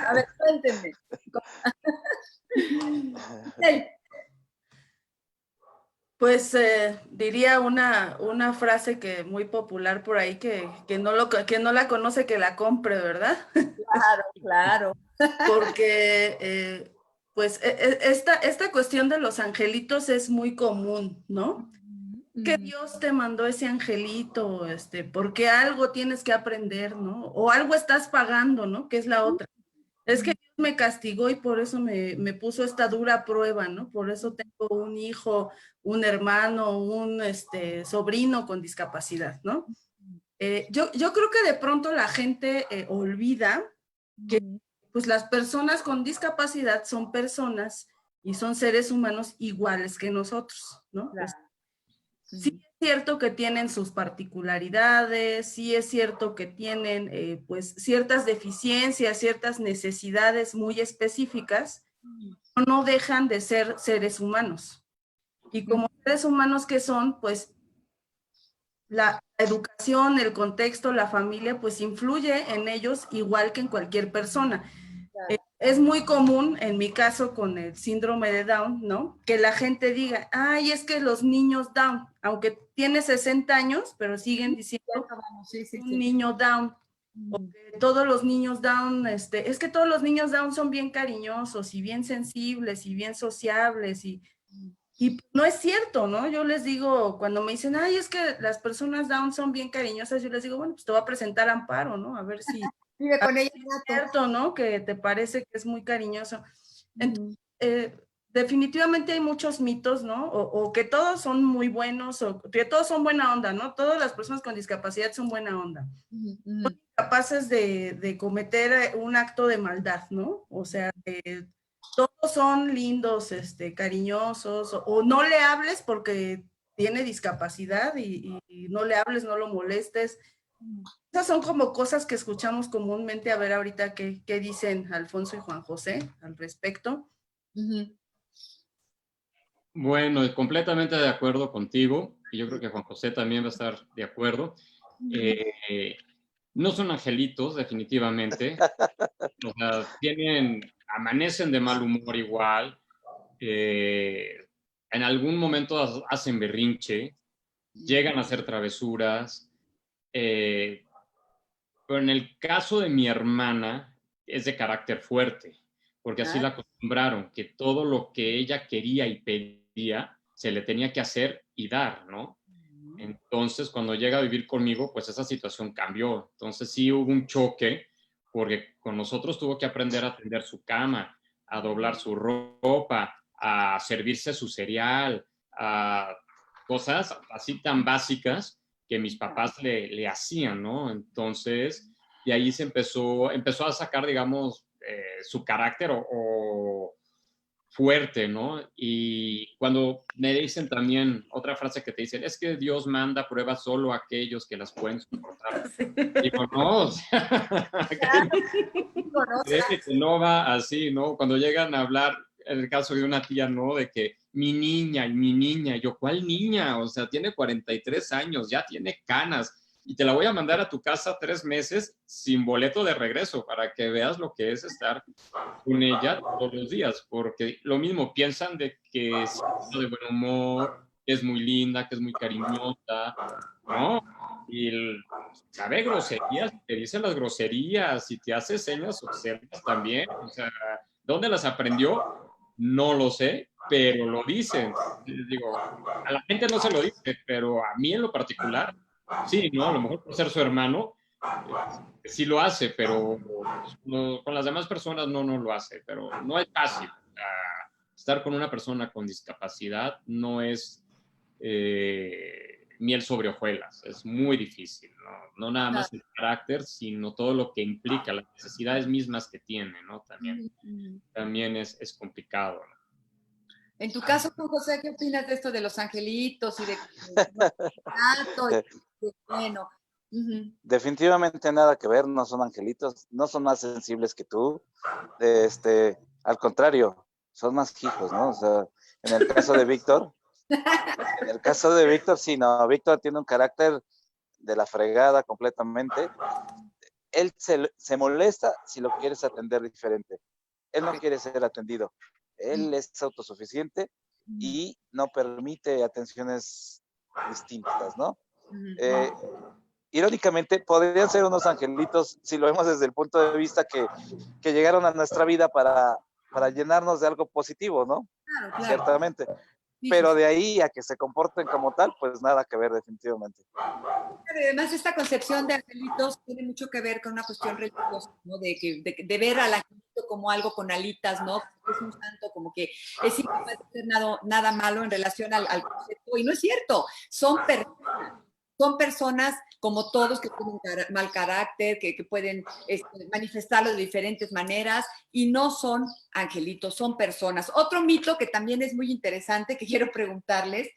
A: A ver, cuéntenme.
D: Pues diría una frase que muy popular por ahí, que no la conoce, que la compre, ¿verdad?
A: Claro, claro.
D: Porque pues esta cuestión de los angelitos es muy común, ¿no? Que Dios te mandó ese angelito, porque algo tienes que aprender, ¿no? O algo estás pagando, ¿no? Que es la otra. Es que Dios me castigó y por eso me puso esta dura prueba, ¿no? Por eso tengo un hijo, un hermano, un sobrino con discapacidad, ¿no? Yo creo que de pronto la gente olvida que pues las personas con discapacidad son personas y son seres humanos iguales que nosotros, ¿no?
A: Claro.
D: Sí es cierto que tienen sus particularidades, sí es cierto que tienen pues ciertas deficiencias, ciertas necesidades muy específicas, pero no dejan de ser seres humanos. Y como seres humanos que son, pues la educación, el contexto, la familia, pues influye en ellos igual que en cualquier persona. Es muy común, en mi caso con el síndrome de Down, ¿no? Que la gente diga, ay, es que los niños Down, aunque tiene 60 años, pero siguen diciendo un niño Down. O que todos los niños Down, es que todos los niños Down son bien cariñosos y bien sensibles y bien sociables y no es cierto, ¿no? Yo les digo, cuando me dicen, ay, es que las personas Down son bien cariñosas, yo les digo, bueno, pues te voy a presentar a Amparo, ¿no? A ver si
A: Vive con ella
D: es cierto, ¿no? Que te parece que es muy cariñoso. Entonces, definitivamente hay muchos mitos, ¿no? O que todos son muy buenos, o que todos son buena onda, ¿no? Todas las personas con discapacidad son buena onda. Son capaces de cometer un acto de maldad, ¿no? O sea, todos son lindos, cariñosos, o no le hables porque tiene discapacidad y no le hables, no lo molestes. Esas son como cosas que escuchamos comúnmente. A ver ahorita qué dicen Alfonso y Juan José al respecto.
B: Bueno, completamente de acuerdo contigo, y yo creo que Juan José también va a estar de acuerdo. No son angelitos, definitivamente. O sea, amanecen de mal humor igual. En algún momento hacen berrinche, llegan a hacer travesuras. Pero en el caso de mi hermana, es de carácter fuerte, porque así la acostumbraron, que todo lo que ella quería y pedía, se le tenía que hacer y dar, ¿no? Entonces, cuando llega a vivir conmigo, pues esa situación cambió. Entonces sí hubo un choque, porque con nosotros tuvo que aprender a tender su cama, a doblar su ropa, a servirse su cereal, a cosas así tan básicas que mis papás le hacían, ¿no? Entonces, de ahí empezó a sacar, digamos, su carácter o fuerte, ¿no? Y cuando me dicen también, otra frase que te dicen, es que Dios manda pruebas solo a aquellos que las pueden soportar.
D: Sí.
B: Digo, no, o sea, créeme que no va así, ¿no? Cuando llegan a hablar, en el caso de una tía, ¿no? De que mi niña, y yo, ¿cuál niña? O sea, tiene 43 años, ya tiene canas, y te la voy a mandar a tu casa 3 meses sin boleto de regreso para que veas lo que es estar con ella todos los días, porque lo mismo piensan de que es de buen humor, que es muy linda, que es muy cariñosa, ¿no? Y sabe groserías, te dicen las groserías y te hace señas obscenas también, o sea, ¿dónde las aprendió? No lo sé, pero lo dicen. Les digo, a la gente no se lo dice, pero a mí en lo particular, sí, ¿no? A lo mejor por ser su hermano, sí lo hace, pero no, con las demás personas no lo hace, pero no es fácil. Estar con una persona con discapacidad no es miel sobre hojuelas, es muy difícil, ¿no? No nada más el carácter, sino todo lo que implica, las necesidades mismas que tiene, ¿no? También es complicado, ¿no?
A: En tu caso, Juan José, ¿qué opinas de esto de los angelitos y de bueno?
C: Definitivamente nada que ver, no son angelitos, no son más sensibles que tú, al contrario, son más hijos, ¿no? O sea, en el caso de Víctor, sí, no, Víctor tiene un carácter de la fregada completamente. Él se molesta si lo quieres atender diferente. Él no quiere ser atendido. Él es autosuficiente y no permite atenciones distintas, ¿no? Irónicamente, podrían ser unos angelitos si lo vemos desde el punto de vista que llegaron a nuestra vida para llenarnos de algo positivo, ¿no?
A: Claro.
C: Ciertamente. Pero de ahí a que se comporten como tal, pues nada que ver definitivamente.
A: Además, esta concepción de angelitos tiene mucho que ver con una cuestión religiosa, ¿no? De ver al angelito como algo con alitas, ¿no? Es un santo, como que es incapaz de hacer nada malo en relación al concepto. Y no es cierto, son personas como todos que tienen mal carácter, que pueden manifestarlo de diferentes maneras y no son angelitos, son personas. Otro mito que también es muy interesante que quiero preguntarles,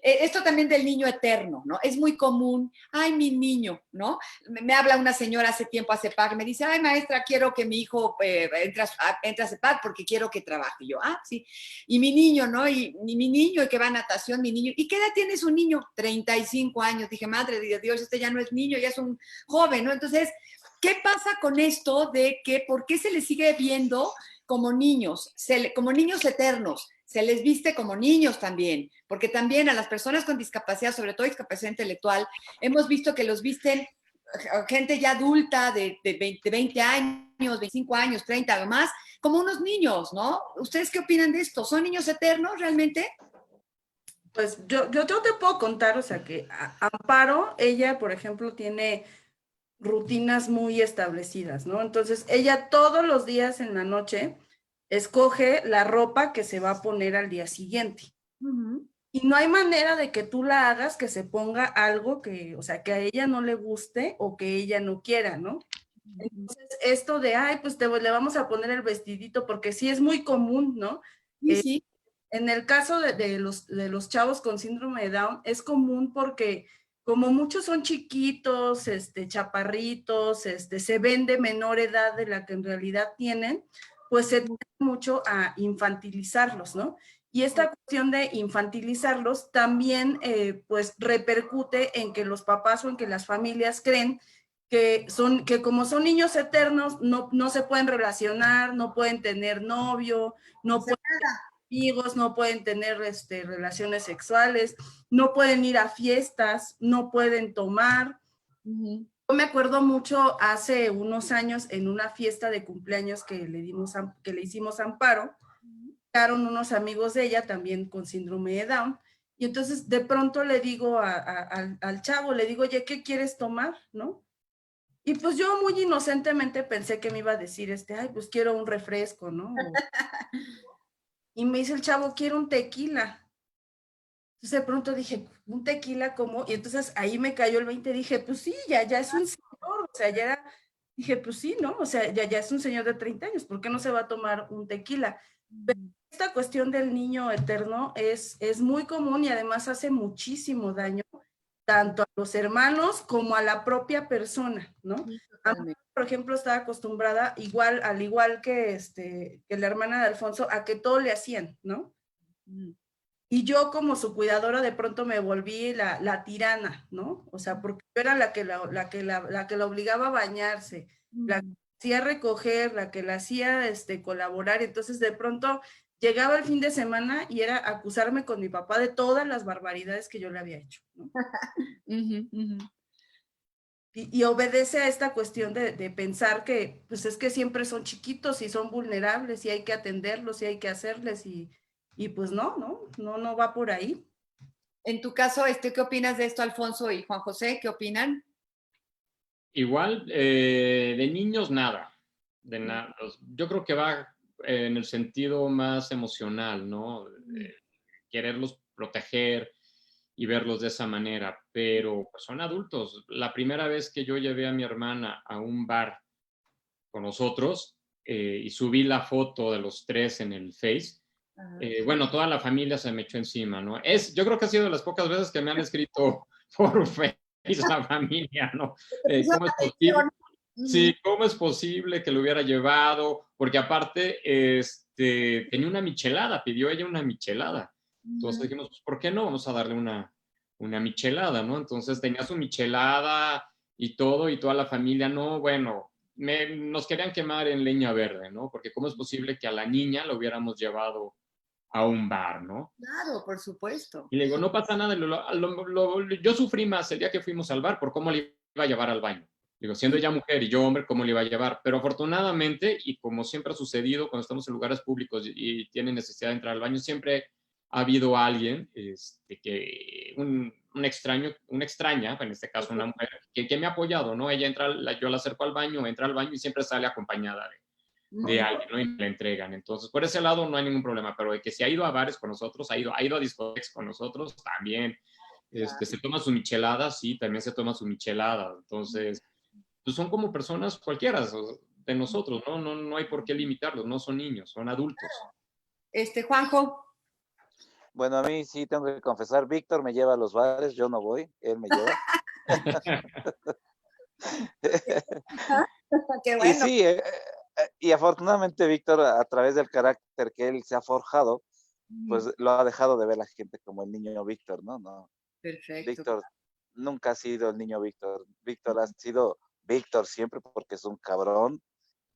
A: esto también del niño eterno, ¿no? Es muy común, ay, mi niño, ¿no? Me habla una señora hace tiempo a CEPAC, me dice, ay, maestra, quiero que mi hijo entre a CEPAC porque quiero que trabaje. Y yo, sí. Y mi niño, ¿no? Y mi niño, y que va a natación, mi niño. ¿Y qué edad tiene su niño? 35 años. Dije, madre de Dios, este ya no es niño, ya es un joven, ¿no? Entonces, ¿qué pasa con esto de que por qué se les sigue viendo como niños, como niños eternos? Se les viste como niños también, porque también a las personas con discapacidad, sobre todo discapacidad intelectual, hemos visto que los visten gente ya adulta de 20 años, 25 años, 30 o más, como unos niños, ¿no? ¿Ustedes qué opinan de esto? ¿Son niños eternos realmente?
D: Pues yo te puedo contar, o sea, que Amparo, ella, por ejemplo, tiene rutinas muy establecidas, ¿no? Entonces, ella todos los días en la noche escoge la ropa que se va a poner al día siguiente. Y no hay manera de que tú la hagas que se ponga algo que, o sea, que a ella no le guste o que ella no quiera, ¿no? Entonces, esto de, ay, pues le vamos a poner el vestidito, porque sí es muy común, ¿no?
A: Sí.
D: En el caso de los chavos con síndrome de Down, es común porque como muchos son chiquitos, chaparritos, se ven de menor edad de la que en realidad tienen, pues se tiende mucho a infantilizarlos, ¿no? Y esta cuestión de infantilizarlos también, pues, repercute en que los papás o en que las familias creen que como son niños eternos, no se pueden relacionar, no pueden tener novio, no pueden amigos, no pueden tener relaciones sexuales, no pueden ir a fiestas, no pueden tomar. Yo me acuerdo mucho hace unos años en una fiesta de cumpleaños que le hicimos a Amparo, llegaron unos amigos de ella también con síndrome de Down, y entonces de pronto le digo al chavo, le digo, oye, ¿qué quieres tomar? ¿No? Y pues yo muy inocentemente pensé que me iba a decir, ay, pues quiero un refresco, ¿no? Y me dice el chavo, quiero un tequila. Entonces de pronto dije, ¿un tequila cómo? Y entonces ahí me cayó el 20, dije, pues sí, ya es un señor, o sea, ya era, dije, pues sí, ¿no? O sea, ya es un señor de 30 años, ¿por qué no se va a tomar un tequila? Pero esta cuestión del niño eterno es muy común y además hace muchísimo daño tanto a los hermanos como a la propia persona, ¿no? A mí, por ejemplo, estaba acostumbrada, al igual que la hermana de Alfonso, a que todo le hacían, ¿no? Y yo como su cuidadora de pronto me volví la tirana, ¿no? O sea, porque yo era la que la obligaba a bañarse, la que la hacía recoger, la que la hacía colaborar. Entonces de pronto llegaba el fin de semana y era acusarme con mi papá de todas las barbaridades que yo le había hecho, ¿no? Y obedece a esta cuestión de pensar que pues es que siempre son chiquitos y son vulnerables y hay que atenderlos y hay que hacerles y pues no va por ahí.
A: En tu caso, ¿qué opinas de esto, Alfonso y Juan José? ¿Qué opinan?
B: Igual, de niños nada, de nada. Yo creo que va en el sentido más emocional, ¿no? Quererlos proteger y verlos de esa manera, pero pues, son adultos. La primera vez que yo llevé a mi hermana a un bar con nosotros y subí la foto de los tres en el Face, bueno, toda la familia se me echó encima, ¿no? Yo creo que ha sido de las pocas veces que me han escrito por Face la familia, ¿no? ¿Cómo es posible? Sí, ¿cómo es posible que lo hubiera llevado? Porque aparte, tenía una michelada, pidió ella una michelada. Entonces dijimos, pues, ¿por qué no? Vamos a darle una michelada, ¿no? Entonces tenía su michelada y todo, y toda la familia, no, bueno, nos querían quemar en leña verde, ¿no? Porque ¿cómo es posible que a la niña lo hubiéramos llevado a un bar, ¿no?
A: Claro, por supuesto.
B: Y le digo, no pasa nada, yo sufrí más el día que fuimos al bar por cómo le iba a llevar al baño. Digo, siendo ella mujer y yo hombre, ¿cómo le iba a llevar? Pero afortunadamente, y como siempre ha sucedido cuando estamos en lugares públicos y tienen necesidad de entrar al baño, siempre ha habido alguien, un extraño, una extraña, en este caso una mujer, que me ha apoyado, ¿no? Ella entra, yo la acerco al baño, entra al baño y siempre sale acompañada de alguien, ¿no? Y me la entregan. Entonces, por ese lado no hay ningún problema, pero de que si ha ido a bares con nosotros, ha ido a discotecas con nosotros, también. Se toma su michelada, sí, también se toma su michelada. Entonces, pues son como personas cualquiera de nosotros, ¿no? No hay por qué limitarlos, no son niños, son adultos.
A: Juanjo.
C: Bueno, a mí sí tengo que confesar, Víctor me lleva a los bares, yo no voy, él me lleva.
A: Qué bueno.
C: Y sí, y afortunadamente Víctor, a través del carácter que él se ha forjado, pues lo ha dejado de ver la gente como el niño Víctor, ¿no? No.
A: Perfecto.
C: Víctor nunca ha sido el niño Víctor. Víctor ha sido Víctor siempre porque es un cabrón,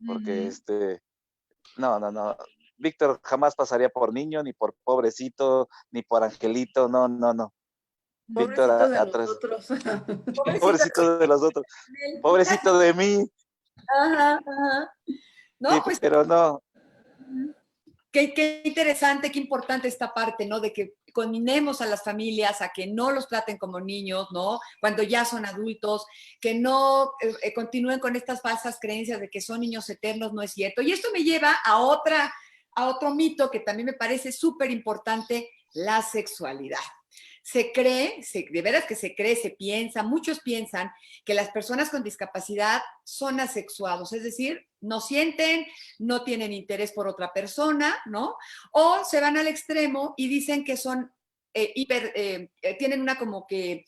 C: porque no. Víctor jamás pasaría por niño, ni por pobrecito, ni por angelito, no. Víctor
D: Pobrecito de nosotros.
C: Pobrecito de los otros. Pobrecito de mí.
A: Ajá. No,
C: Sí,
A: pues,
C: pero no.
A: Qué interesante, qué importante esta parte, ¿no? De que conminemos a las familias a que no los traten como niños, ¿no? Cuando ya son adultos, que no continúen con estas falsas creencias de que son niños eternos, no es cierto. Y esto me lleva a otro mito que también me parece súper importante, la sexualidad. De veras que se cree, se piensa, muchos piensan que las personas con discapacidad son asexuados, es decir, no sienten, no tienen interés por otra persona, ¿no? O se van al extremo y dicen que son tienen una como que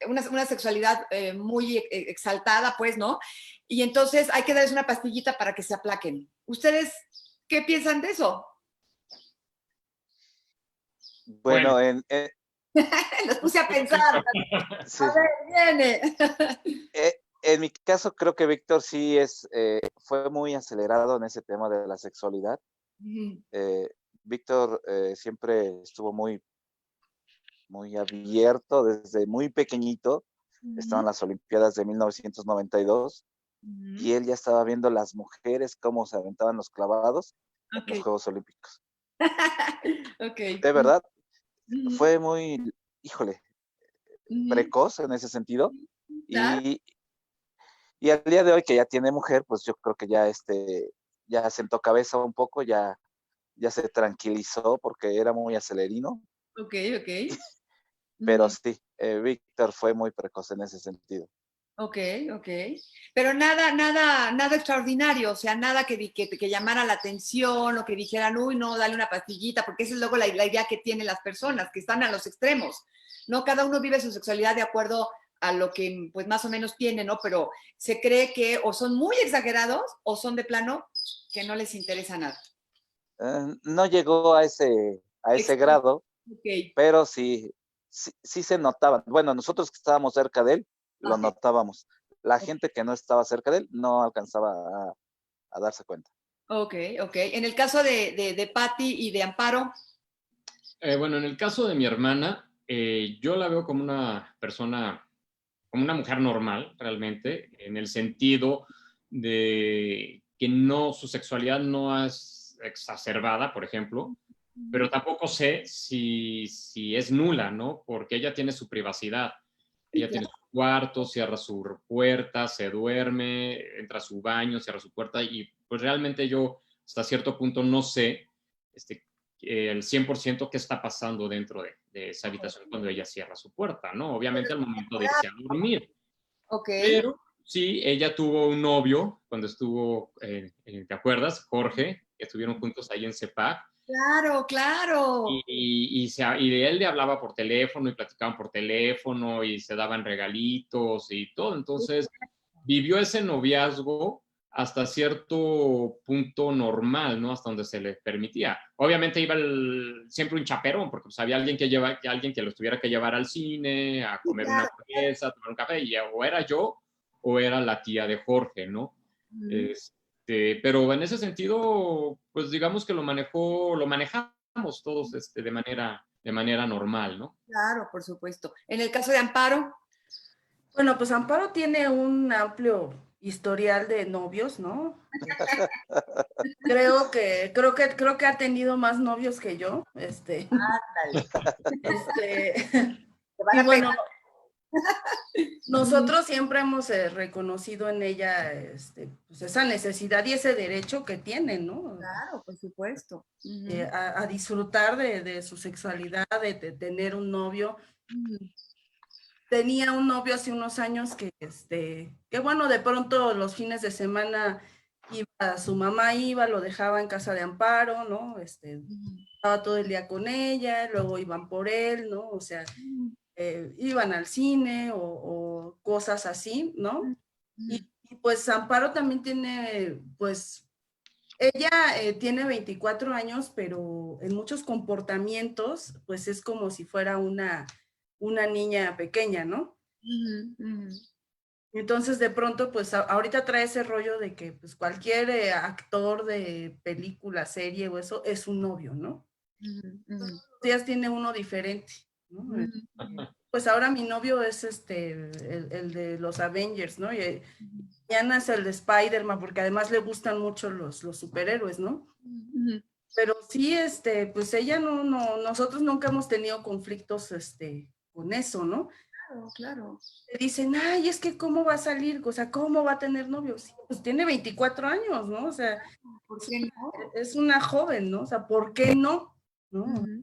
A: una sexualidad muy exaltada, pues, ¿no? Y entonces hay que darles una pastillita para que se aplaquen. ¿Ustedes qué piensan de eso?
C: Bueno,
A: Los puse a pensar.
C: Sí.
A: A ver, viene.
C: En mi caso, creo que Víctor sí fue muy acelerado en ese tema de la sexualidad. Víctor siempre estuvo muy abierto desde muy pequeñito. Estaban las Olimpiadas de 1992 y él ya estaba viendo las mujeres cómo se aventaban los clavados en los Juegos Olímpicos. De verdad, fue muy, híjole, precoz en ese sentido. Y al día de hoy que ya tiene mujer, pues yo creo que ya sentó cabeza un poco, ya se tranquilizó porque era muy acelerino.
A: Ok.
C: Pero sí, Víctor fue muy precoz en ese sentido.
A: Ok, ok. Pero nada extraordinario, o sea, nada que llamara la atención o que dijeran, uy, no, dale una pastillita, porque esa es luego la idea que tienen las personas, que están a los extremos, ¿no? Cada uno vive su sexualidad de acuerdo a lo que, pues, más o menos tiene, ¿no? Pero se cree que o son muy exagerados o son de plano que no les interesa nada.
C: No llegó a ese grado,
A: Ok,
C: pero sí se notaban. Bueno, nosotros que estábamos cerca de él, lo
A: ok,
C: notábamos. La gente que no estaba cerca de él no alcanzaba a darse cuenta.
A: ok, ok. En el caso de Patty y de Amparo,
B: Bueno, en el caso de mi hermana, yo la veo como una persona, como una mujer normal, realmente, en el sentido de que no, su sexualidad no es exacerbada, por ejemplo, pero tampoco sé si es nula, ¿no? Porque ella tiene su privacidad.
A: sí,
B: Ella tiene su cuarto, cierra su puerta, se duerme, entra a su baño, cierra su puerta y pues realmente yo hasta cierto punto no sé este, el 100% qué está pasando dentro de esa habitación cuando ella cierra su puerta, ¿no? Obviamente al momento de irse a dormir.
A: ok.
B: Pero sí, ella tuvo un novio cuando estuvo, ¿te acuerdas? Jorge, que estuvieron juntos ahí en CEPAC.
A: Claro, claro.
B: Y él le hablaba por teléfono y platicaban por teléfono y se daban regalitos y todo. Entonces, vivió ese noviazgo hasta cierto punto normal, ¿no? Hasta donde se le permitía. Obviamente iba siempre un chaperón, porque pues, había alguien que los tuviera que llevar al cine, a
A: Sí,
B: comer una
A: claro.
B: hamburguesa, a tomar un café, y o era yo o era la tía de Jorge, ¿no?
A: Ujú.
B: Pero en ese sentido, pues digamos que lo manejamos todos de manera normal, ¿no?
A: Claro, por supuesto. En el caso de Amparo,
D: Bueno, pues Amparo tiene un amplio historial de novios, ¿no? Creo que ha tenido más novios que yo,
A: ándale,
D: este,
A: te van
D: y
A: a pegar.
D: bueno, nosotros siempre hemos reconocido en ella, pues esa necesidad y ese derecho que tiene, ¿no?
A: Claro, por supuesto. Ujú,
D: A disfrutar de su sexualidad, de tener un novio.
A: ujú,
D: Tenía un novio hace unos años que bueno, de pronto los fines de semana su mamá iba, lo dejaba en casa de Amparo, ¿no?
A: ujú,
D: Estaba todo el día con ella, luego iban por él, ¿no? O sea,
A: ujú,
D: iban al cine o cosas así, ¿no?
A: ujú.
D: Y pues Amparo también tiene, pues, ella tiene 24 años, pero en muchos comportamientos, pues es como si fuera una niña pequeña, ¿no?
A: Ujú, ujú,
D: Entonces, de pronto, pues ahorita trae ese rollo de que pues cualquier actor de película, serie o eso es un novio, ¿no?
A: ujú,
D: Todos
A: ujú,
D: los días tiene uno diferente, ¿no?
A: ujú, ujú,
D: Pues ahora mi novio es el de los Avengers, ¿no? Y mañana es el de Spider-Man, porque además le gustan mucho los superhéroes, ¿no?
A: ujú.
D: Pero sí, pues ella nosotros nunca hemos tenido conflictos, con eso, ¿no?
A: Claro, claro.
D: Le dicen, ay, es que cómo va a salir, o sea, ¿cómo va a tener novio? Sí, pues tiene 24 años, ¿no? O sea,
A: ¿Por qué no?
D: es una joven, ¿no? O sea, ¿por qué no? ¿No?
A: Ujú.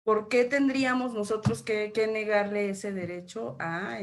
D: ¿Por qué tendríamos nosotros que negarle ese derecho a,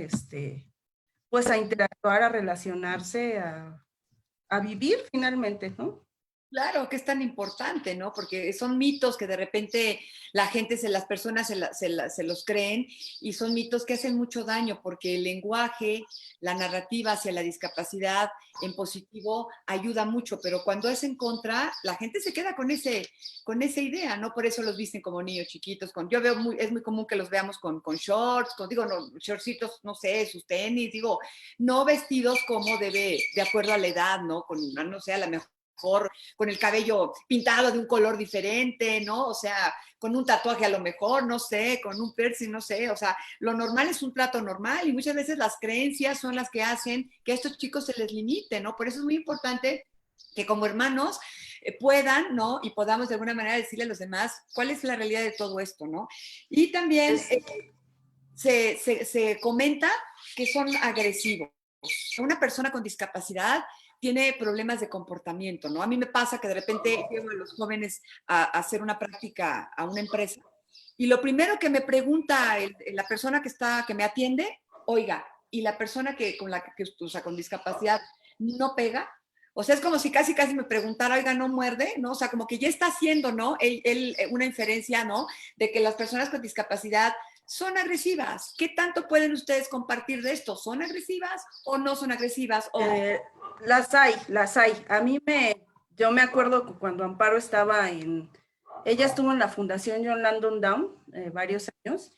D: pues a interactuar, a relacionarse, a vivir finalmente, ¿no?
A: Claro, que es tan importante, ¿no? Porque son mitos que de repente la gente, las personas se los creen y son mitos que hacen mucho daño porque el lenguaje, la narrativa hacia la discapacidad en positivo ayuda mucho, pero cuando es en contra, la gente se queda con esa idea, ¿no? Por eso los visten como niños chiquitos. Yo veo es muy común que los veamos con shorts, digo, no, shortcitos, no sé, sus tenis, digo, no vestidos como de acuerdo a la edad, ¿no? No sé, a la mejor con el cabello pintado de un color diferente, ¿no? O sea, con un tatuaje a lo mejor, no sé, con un piercing, no sé, o sea, lo normal es un trato normal y muchas veces las creencias son las que hacen que a estos chicos se les limite, ¿no? Por eso es muy importante que como hermanos puedan, ¿no? Y podamos de alguna manera decirle a los demás cuál es la realidad de todo esto, ¿no? Y también
D: Es,
A: se comenta que son agresivos. Una persona con discapacidad tiene problemas de comportamiento, ¿no? A mí me pasa que de repente llevo a los jóvenes a hacer una práctica a una empresa y lo primero que me pregunta la persona que me atiende, oiga, y la persona o sea, con discapacidad no pega. O sea, es como si casi me preguntara, oiga, ¿no muerde? ¿No? O sea, como que ya está haciendo, ¿no? Él una inferencia, ¿no? De que las personas con discapacidad son agresivas. ¿Qué tanto pueden ustedes compartir de esto? ¿Son agresivas o no son agresivas?
D: Las hay. Yo me acuerdo que cuando Amparo ella estuvo en la Fundación John Langdon Down varios años,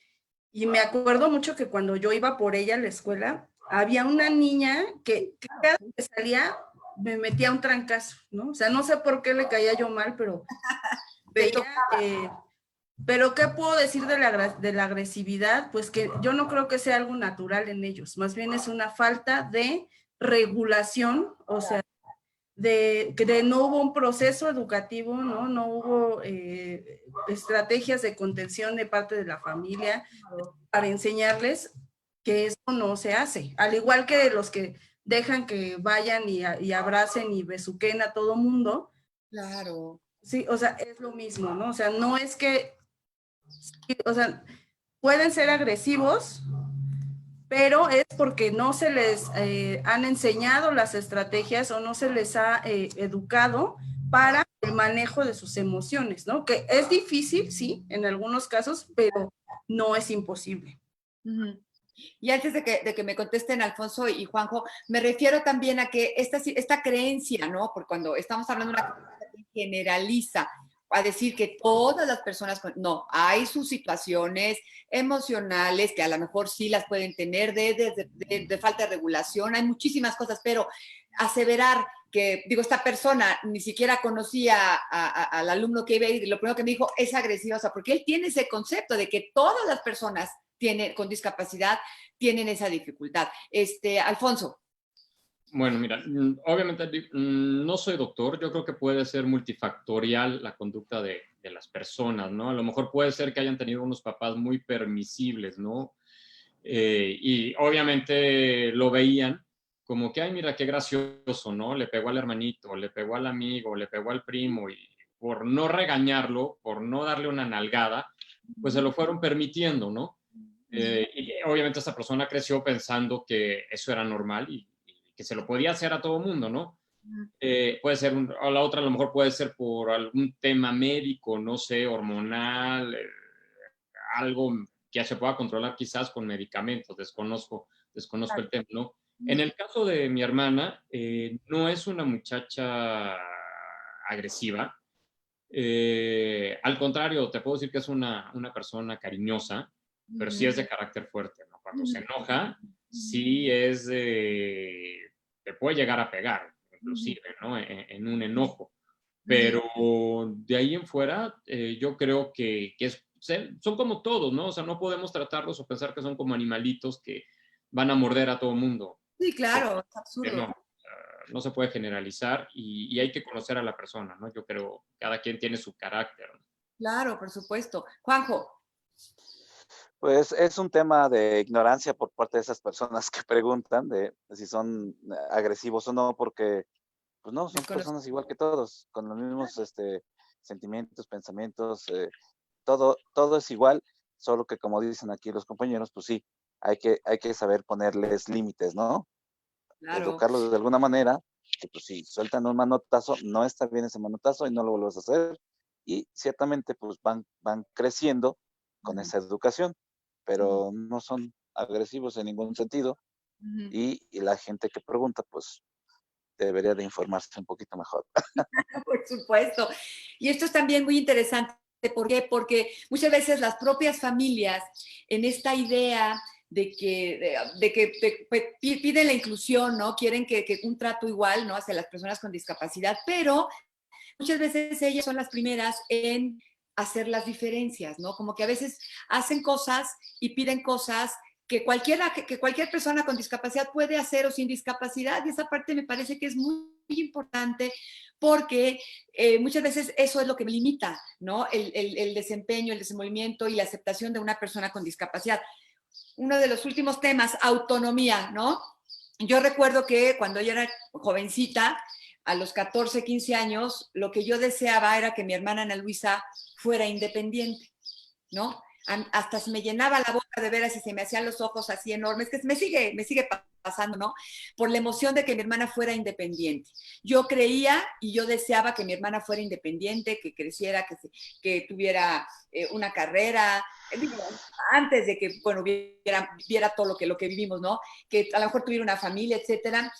D: y me acuerdo mucho que cuando yo iba por ella a la escuela, había una niña que cada vez que salía me metía un trancazo, ¿no? O sea, no sé por qué le caía yo mal, pero veía... pero ¿qué puedo decir de la agresividad? Pues que yo no creo que sea algo natural en ellos, más bien es una falta de regulación, o sea, de no hubo un proceso educativo, no hubo estrategias de contención de parte de la familia para enseñarles que eso no se hace, al igual que los que dejan que vayan y abracen y besuquen a todo mundo.
A: Claro.
D: Sí, o sea, es lo mismo, ¿no? O sea, no es que, o sea, pueden ser agresivos, pero es porque no se les han enseñado las estrategias o no se les ha educado para el manejo de sus emociones, ¿no? Que es difícil, sí, en algunos casos, pero no es imposible.
A: Uh-huh. Y antes de que me contesten Alfonso y Juanjo, me refiero también a que esta creencia, ¿no? Porque cuando estamos hablando de una creencia que generaliza, a decir que todas las personas, no, hay sus situaciones emocionales que a lo mejor sí las pueden tener de falta de regulación, hay muchísimas cosas, pero aseverar que, digo, esta persona ni siquiera conocía al alumno que iba a ir, y lo primero que me dijo es agresiva, o sea, porque él tiene ese concepto de que todas las personas con discapacidad tienen esa dificultad. Alfonso.
B: Bueno, mira, obviamente no soy doctor, yo creo que puede ser multifactorial la conducta de las personas, ¿no? A lo mejor puede ser que hayan tenido unos papás muy permisibles, ¿no? Y obviamente lo veían como que, ay, mira qué gracioso, ¿no? Le pegó al hermanito, le pegó al amigo, le pegó al primo, y por no regañarlo, por no darle una nalgada, pues se lo fueron permitiendo, ¿no? Y obviamente esta persona creció pensando que eso era normal y que se lo podía hacer a todo mundo, ¿no? Puede ser, o la otra a lo mejor puede ser por algún tema médico, no sé, hormonal, algo que se pueda controlar quizás con medicamentos, desconozco el tema, ¿no? En el caso de mi hermana, no es una muchacha agresiva, al contrario, te puedo decir que es una persona cariñosa, pero sí es de carácter fuerte, ¿no? Cuando se enoja, sí es te puede llegar a pegar, inclusive, ¿no? En un enojo. Pero de ahí en fuera, yo creo que son como todos, ¿no? O sea, no podemos tratarlos o pensar que son como animalitos que van a morder a todo mundo.
A: Sí, claro, es absurdo.
B: No se puede generalizar y hay que conocer a la persona, ¿no? Yo creo que cada quien tiene su carácter, ¿no?
A: Claro, por supuesto. Juanjo.
C: Pues es un tema de ignorancia por parte de esas personas que preguntan de si son agresivos o no, porque pues no, son personas igual que todos, con los mismos sentimientos, pensamientos, todo es igual, solo que como dicen aquí los compañeros, pues sí, hay que saber ponerles límites, ¿no?
A: Claro.
C: Educarlos de alguna manera, que pues si sueltan un manotazo, no está bien ese manotazo y no lo vuelvas a hacer, y ciertamente pues van creciendo con esa educación, pero no son agresivos en ningún sentido, y la gente que pregunta pues debería de informarse un poquito mejor.
A: Por supuesto. Y esto es también muy interesante. ¿Por qué? Porque muchas veces las propias familias, en esta idea de que piden la inclusión, ¿no? Quieren que un trato igual, ¿no? Hacia las personas con discapacidad, pero muchas veces ellas son las primeras en hacer las diferencias, ¿no? Como que a veces hacen cosas y piden cosas que cualquier persona con discapacidad puede hacer o sin discapacidad, y esa parte me parece que es muy importante porque muchas veces eso es lo que limita, ¿no? El desempeño, el desenvolvimiento y la aceptación de una persona con discapacidad. Uno de los últimos temas, autonomía, ¿no? Yo recuerdo que cuando yo era jovencita, a los 14, 15 años, lo que yo deseaba era que mi hermana Ana Luisa fuera independiente, ¿no? hasta se me llenaba la boca de veras y se me hacían los ojos así enormes, que me sigue pasando, ¿no? Por la emoción de que mi hermana fuera independiente. Yo creía y yo deseaba que mi hermana fuera independiente, que creciera, que tuviera una carrera, digo, antes de que, bueno, viera todo lo que vivimos, ¿no? Que a lo mejor tuviera una familia, etcétera.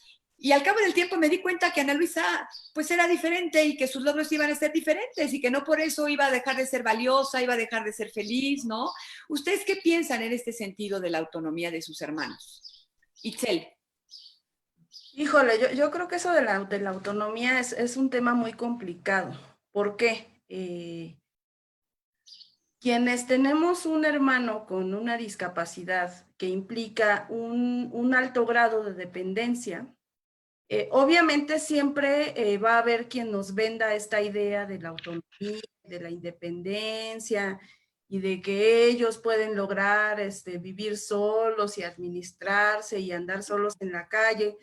A: Y al cabo del tiempo me di cuenta que Ana Luisa pues era diferente y que sus logros iban a ser diferentes y que no por eso iba a dejar de ser valiosa, iba a dejar de ser feliz, ¿no? ¿Ustedes qué piensan en este sentido de la autonomía de sus hermanos? Itzel.
D: Híjole, yo creo que eso de la autonomía es un tema muy complicado. ¿Por qué? Quienes tenemos un hermano con una discapacidad que implica un alto grado de dependencia, obviamente siempre va a haber quien nos venda esta idea de la autonomía, de la independencia y de que ellos pueden lograr vivir solos y administrarse y andar solos en la calle,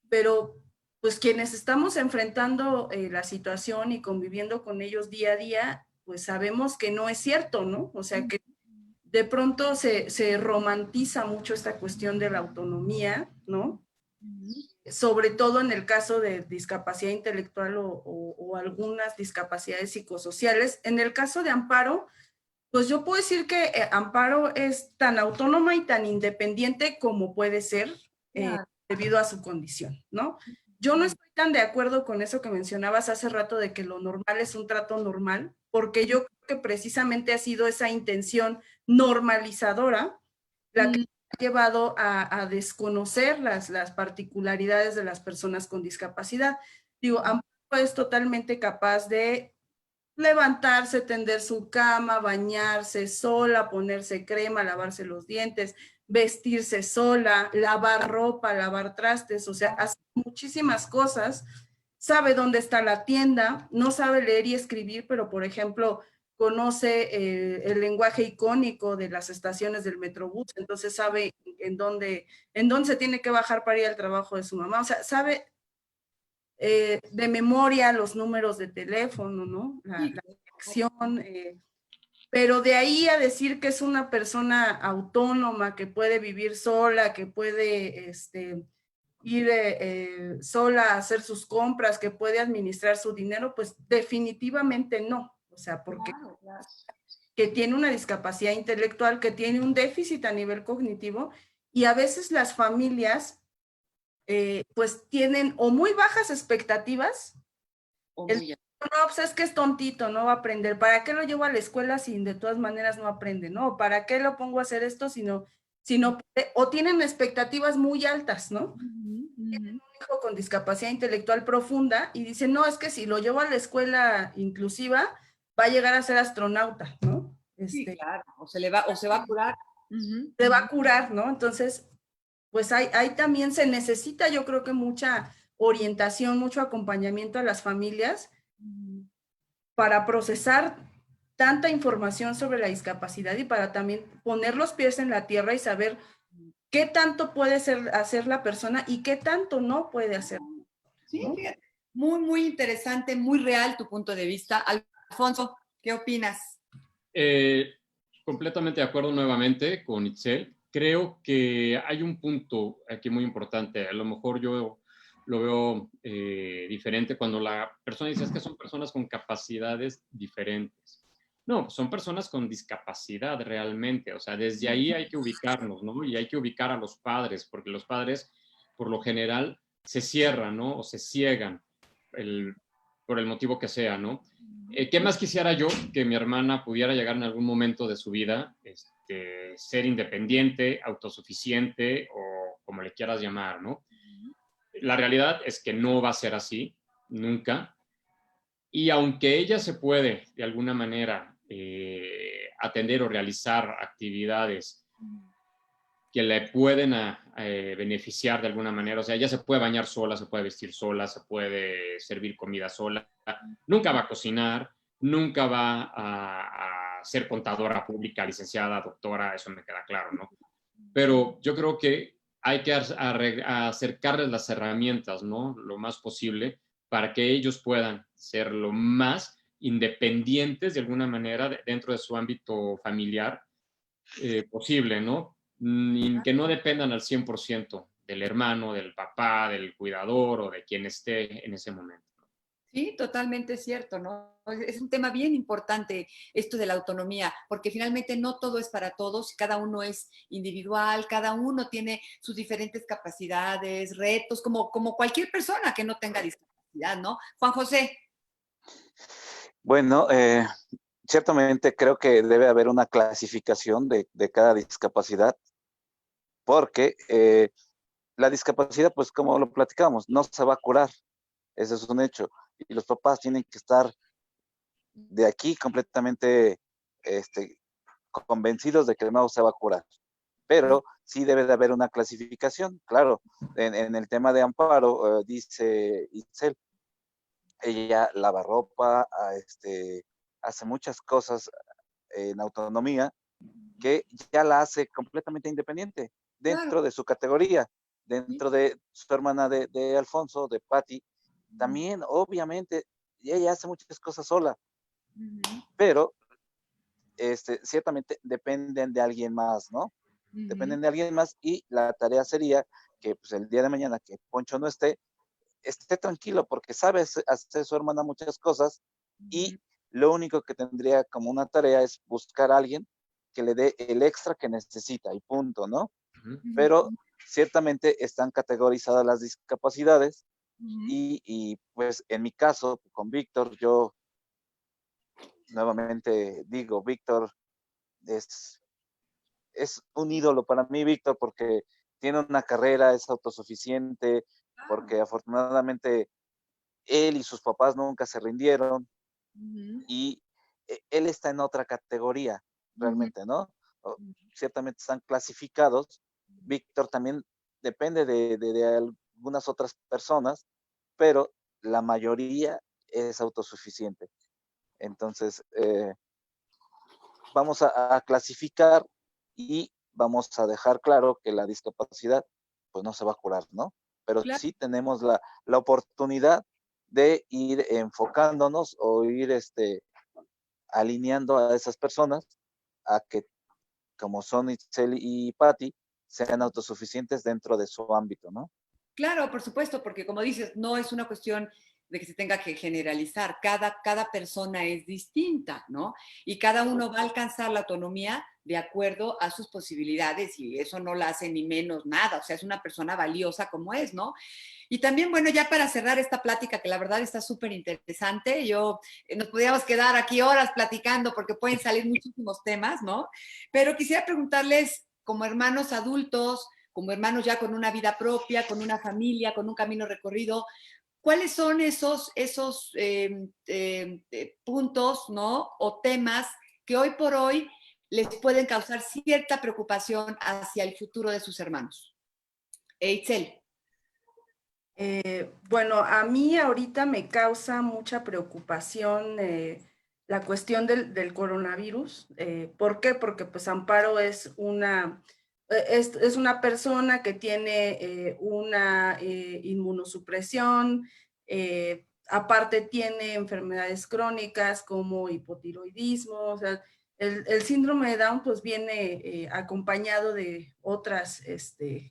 D: pero pues quienes estamos enfrentando la situación y conviviendo con ellos día a día, pues sabemos que no es cierto, ¿no? O sea que de pronto se romantiza mucho esta cuestión de la autonomía, ¿no? Sobre todo en el caso de discapacidad intelectual o algunas discapacidades psicosociales. En el caso de Amparo, pues yo puedo decir que Amparo es tan autónoma y tan independiente como puede ser debido a su condición, ¿no? Yo no estoy tan de acuerdo con eso que mencionabas hace rato de que lo normal es un trato normal, porque yo creo que precisamente ha sido esa intención normalizadora la que ha llevado a desconocer las particularidades de las personas con discapacidad. Digo, Amparo es totalmente capaz de levantarse, tender su cama, bañarse sola, ponerse crema, lavarse los dientes, vestirse sola, lavar ropa, lavar trastes, o sea, hace muchísimas cosas. Sabe dónde está la tienda, no sabe leer y escribir, pero por ejemplo, conoce el lenguaje icónico de las estaciones del Metrobús, entonces sabe en dónde se tiene que bajar para ir al trabajo de su mamá, o sea, sabe de memoria los números de teléfono, ¿no? La dirección, pero de ahí a decir que es una persona autónoma, que puede vivir sola, que puede ir sola a hacer sus compras, que puede administrar su dinero, pues definitivamente no. O sea, porque que tiene una discapacidad intelectual, que tiene un déficit a nivel cognitivo, y a veces las familias pues tienen o muy bajas expectativas, no, pues es que es tontito, no va a aprender, ¿para qué lo llevo a la escuela si de todas maneras no aprende? ¿No? ¿Para qué lo pongo a hacer esto si no puede? O tienen expectativas muy altas, ¿no? Tienen un hijo con discapacidad intelectual profunda y dicen, no, es que si lo llevo a la escuela inclusiva, va a llegar a ser astronauta, ¿no?
A: Sí, claro, o se va a curar.
D: Se va a curar, ¿no? Entonces, pues ahí también se necesita, yo creo que mucha orientación, mucho acompañamiento a las familias para procesar tanta información sobre la discapacidad y para también poner los pies en la tierra y saber qué tanto puede hacer la persona y qué tanto no puede hacer.
A: Sí, fíjate, muy, muy interesante, muy real tu punto de vista. Alfonso, ¿qué opinas?
B: Completamente de acuerdo nuevamente con Itzel. Creo que hay un punto aquí muy importante. A lo mejor yo lo veo diferente cuando la persona dice es que son personas con capacidades diferentes. No, son personas con discapacidad realmente. O sea, desde ahí hay que ubicarnos, ¿no? Y hay que ubicar a los padres, porque los padres, por lo general, se cierran, ¿no? O se ciegan por el motivo que sea, ¿no? ¿Qué más quisiera yo que mi hermana pudiera llegar en algún momento de su vida, ser independiente, autosuficiente o como le quieras llamar, ¿no? La realidad es que no va a ser así, nunca. Y aunque ella se puede, de alguna manera, atender o realizar actividades que le pueden beneficiar de alguna manera. O sea, ella se puede bañar sola, se puede vestir sola, se puede servir comida sola. Nunca va a cocinar, nunca va a ser contadora pública, licenciada, doctora, eso me queda claro, ¿no? Pero yo creo que hay que acercarles las herramientas, ¿no? Lo más posible para que ellos puedan ser lo más independientes de alguna manera dentro de su ámbito familiar posible, ¿no? Que no dependan al 100% del hermano, del papá, del cuidador o de quien esté en ese momento.
A: Sí, totalmente cierto, ¿no? Es un tema bien importante esto de la autonomía, porque finalmente no todo es para todos, cada uno es individual, cada uno tiene sus diferentes capacidades, retos, como cualquier persona que no tenga discapacidad, ¿no? Juan José.
C: Bueno, ciertamente creo que debe haber una clasificación de cada discapacidad, porque la discapacidad, pues como lo platicamos, no se va a curar, ese es un hecho, y los papás tienen que estar de aquí completamente convencidos de que no se va a curar, pero sí debe de haber una clasificación, claro, en el tema de Amparo, dice Itzel, ella lava ropa, hace muchas cosas en autonomía que ya la hace completamente independiente
A: Claro.
C: dentro de su categoría,
A: Sí.
C: dentro de su hermana de Alfonso, de Patty, también obviamente ella hace muchas cosas sola, pero ciertamente dependen de alguien más, ¿no? Dependen de alguien más y la tarea sería que pues, el día de mañana que Poncho no esté tranquilo porque sabe hacer su hermana muchas cosas y lo único que tendría como una tarea es buscar a alguien que le dé el extra que necesita y punto, ¿no? Pero ciertamente están categorizadas las discapacidades y pues en mi caso, con Víctor, yo nuevamente digo, Víctor es un ídolo para mí, Víctor, porque tiene una carrera, es autosuficiente, porque afortunadamente él y sus papás nunca se rindieron y él está en otra categoría, realmente, ¿no? Ciertamente están clasificados. Víctor también depende de algunas otras personas, pero la mayoría es autosuficiente. Entonces, vamos a clasificar y vamos a dejar claro que la discapacidad pues no se va a curar, ¿no? Pero
A: Claro.
C: sí tenemos la oportunidad de ir enfocándonos o ir alineando a esas personas a que, como son Itzel y Patty, sean autosuficientes dentro de su ámbito, ¿no?
A: Claro, por supuesto, porque como dices, no es una cuestión de que se tenga que generalizar. Cada persona es distinta, ¿no? Y cada uno va a alcanzar la autonomía de acuerdo a sus posibilidades y eso no la hace ni menos nada. O sea, es una persona valiosa como es, ¿no? Y también, bueno, ya para cerrar esta plática, que la verdad está súper interesante, nos podríamos quedar aquí horas platicando porque pueden salir muchísimos temas, ¿no? Pero quisiera preguntarles, como hermanos adultos, como hermanos ya con una vida propia, con una familia, con un camino recorrido, ¿cuáles son esos puntos, ¿no? O temas que hoy por hoy les pueden causar cierta preocupación hacia el futuro de sus hermanos? Itzel.
D: Bueno, a mí ahorita me causa mucha preocupación la cuestión del coronavirus. ¿Por qué? Porque pues Amparo es una persona que tiene una inmunosupresión, aparte tiene enfermedades crónicas como hipotiroidismo, o sea, el síndrome de Down pues viene acompañado de otras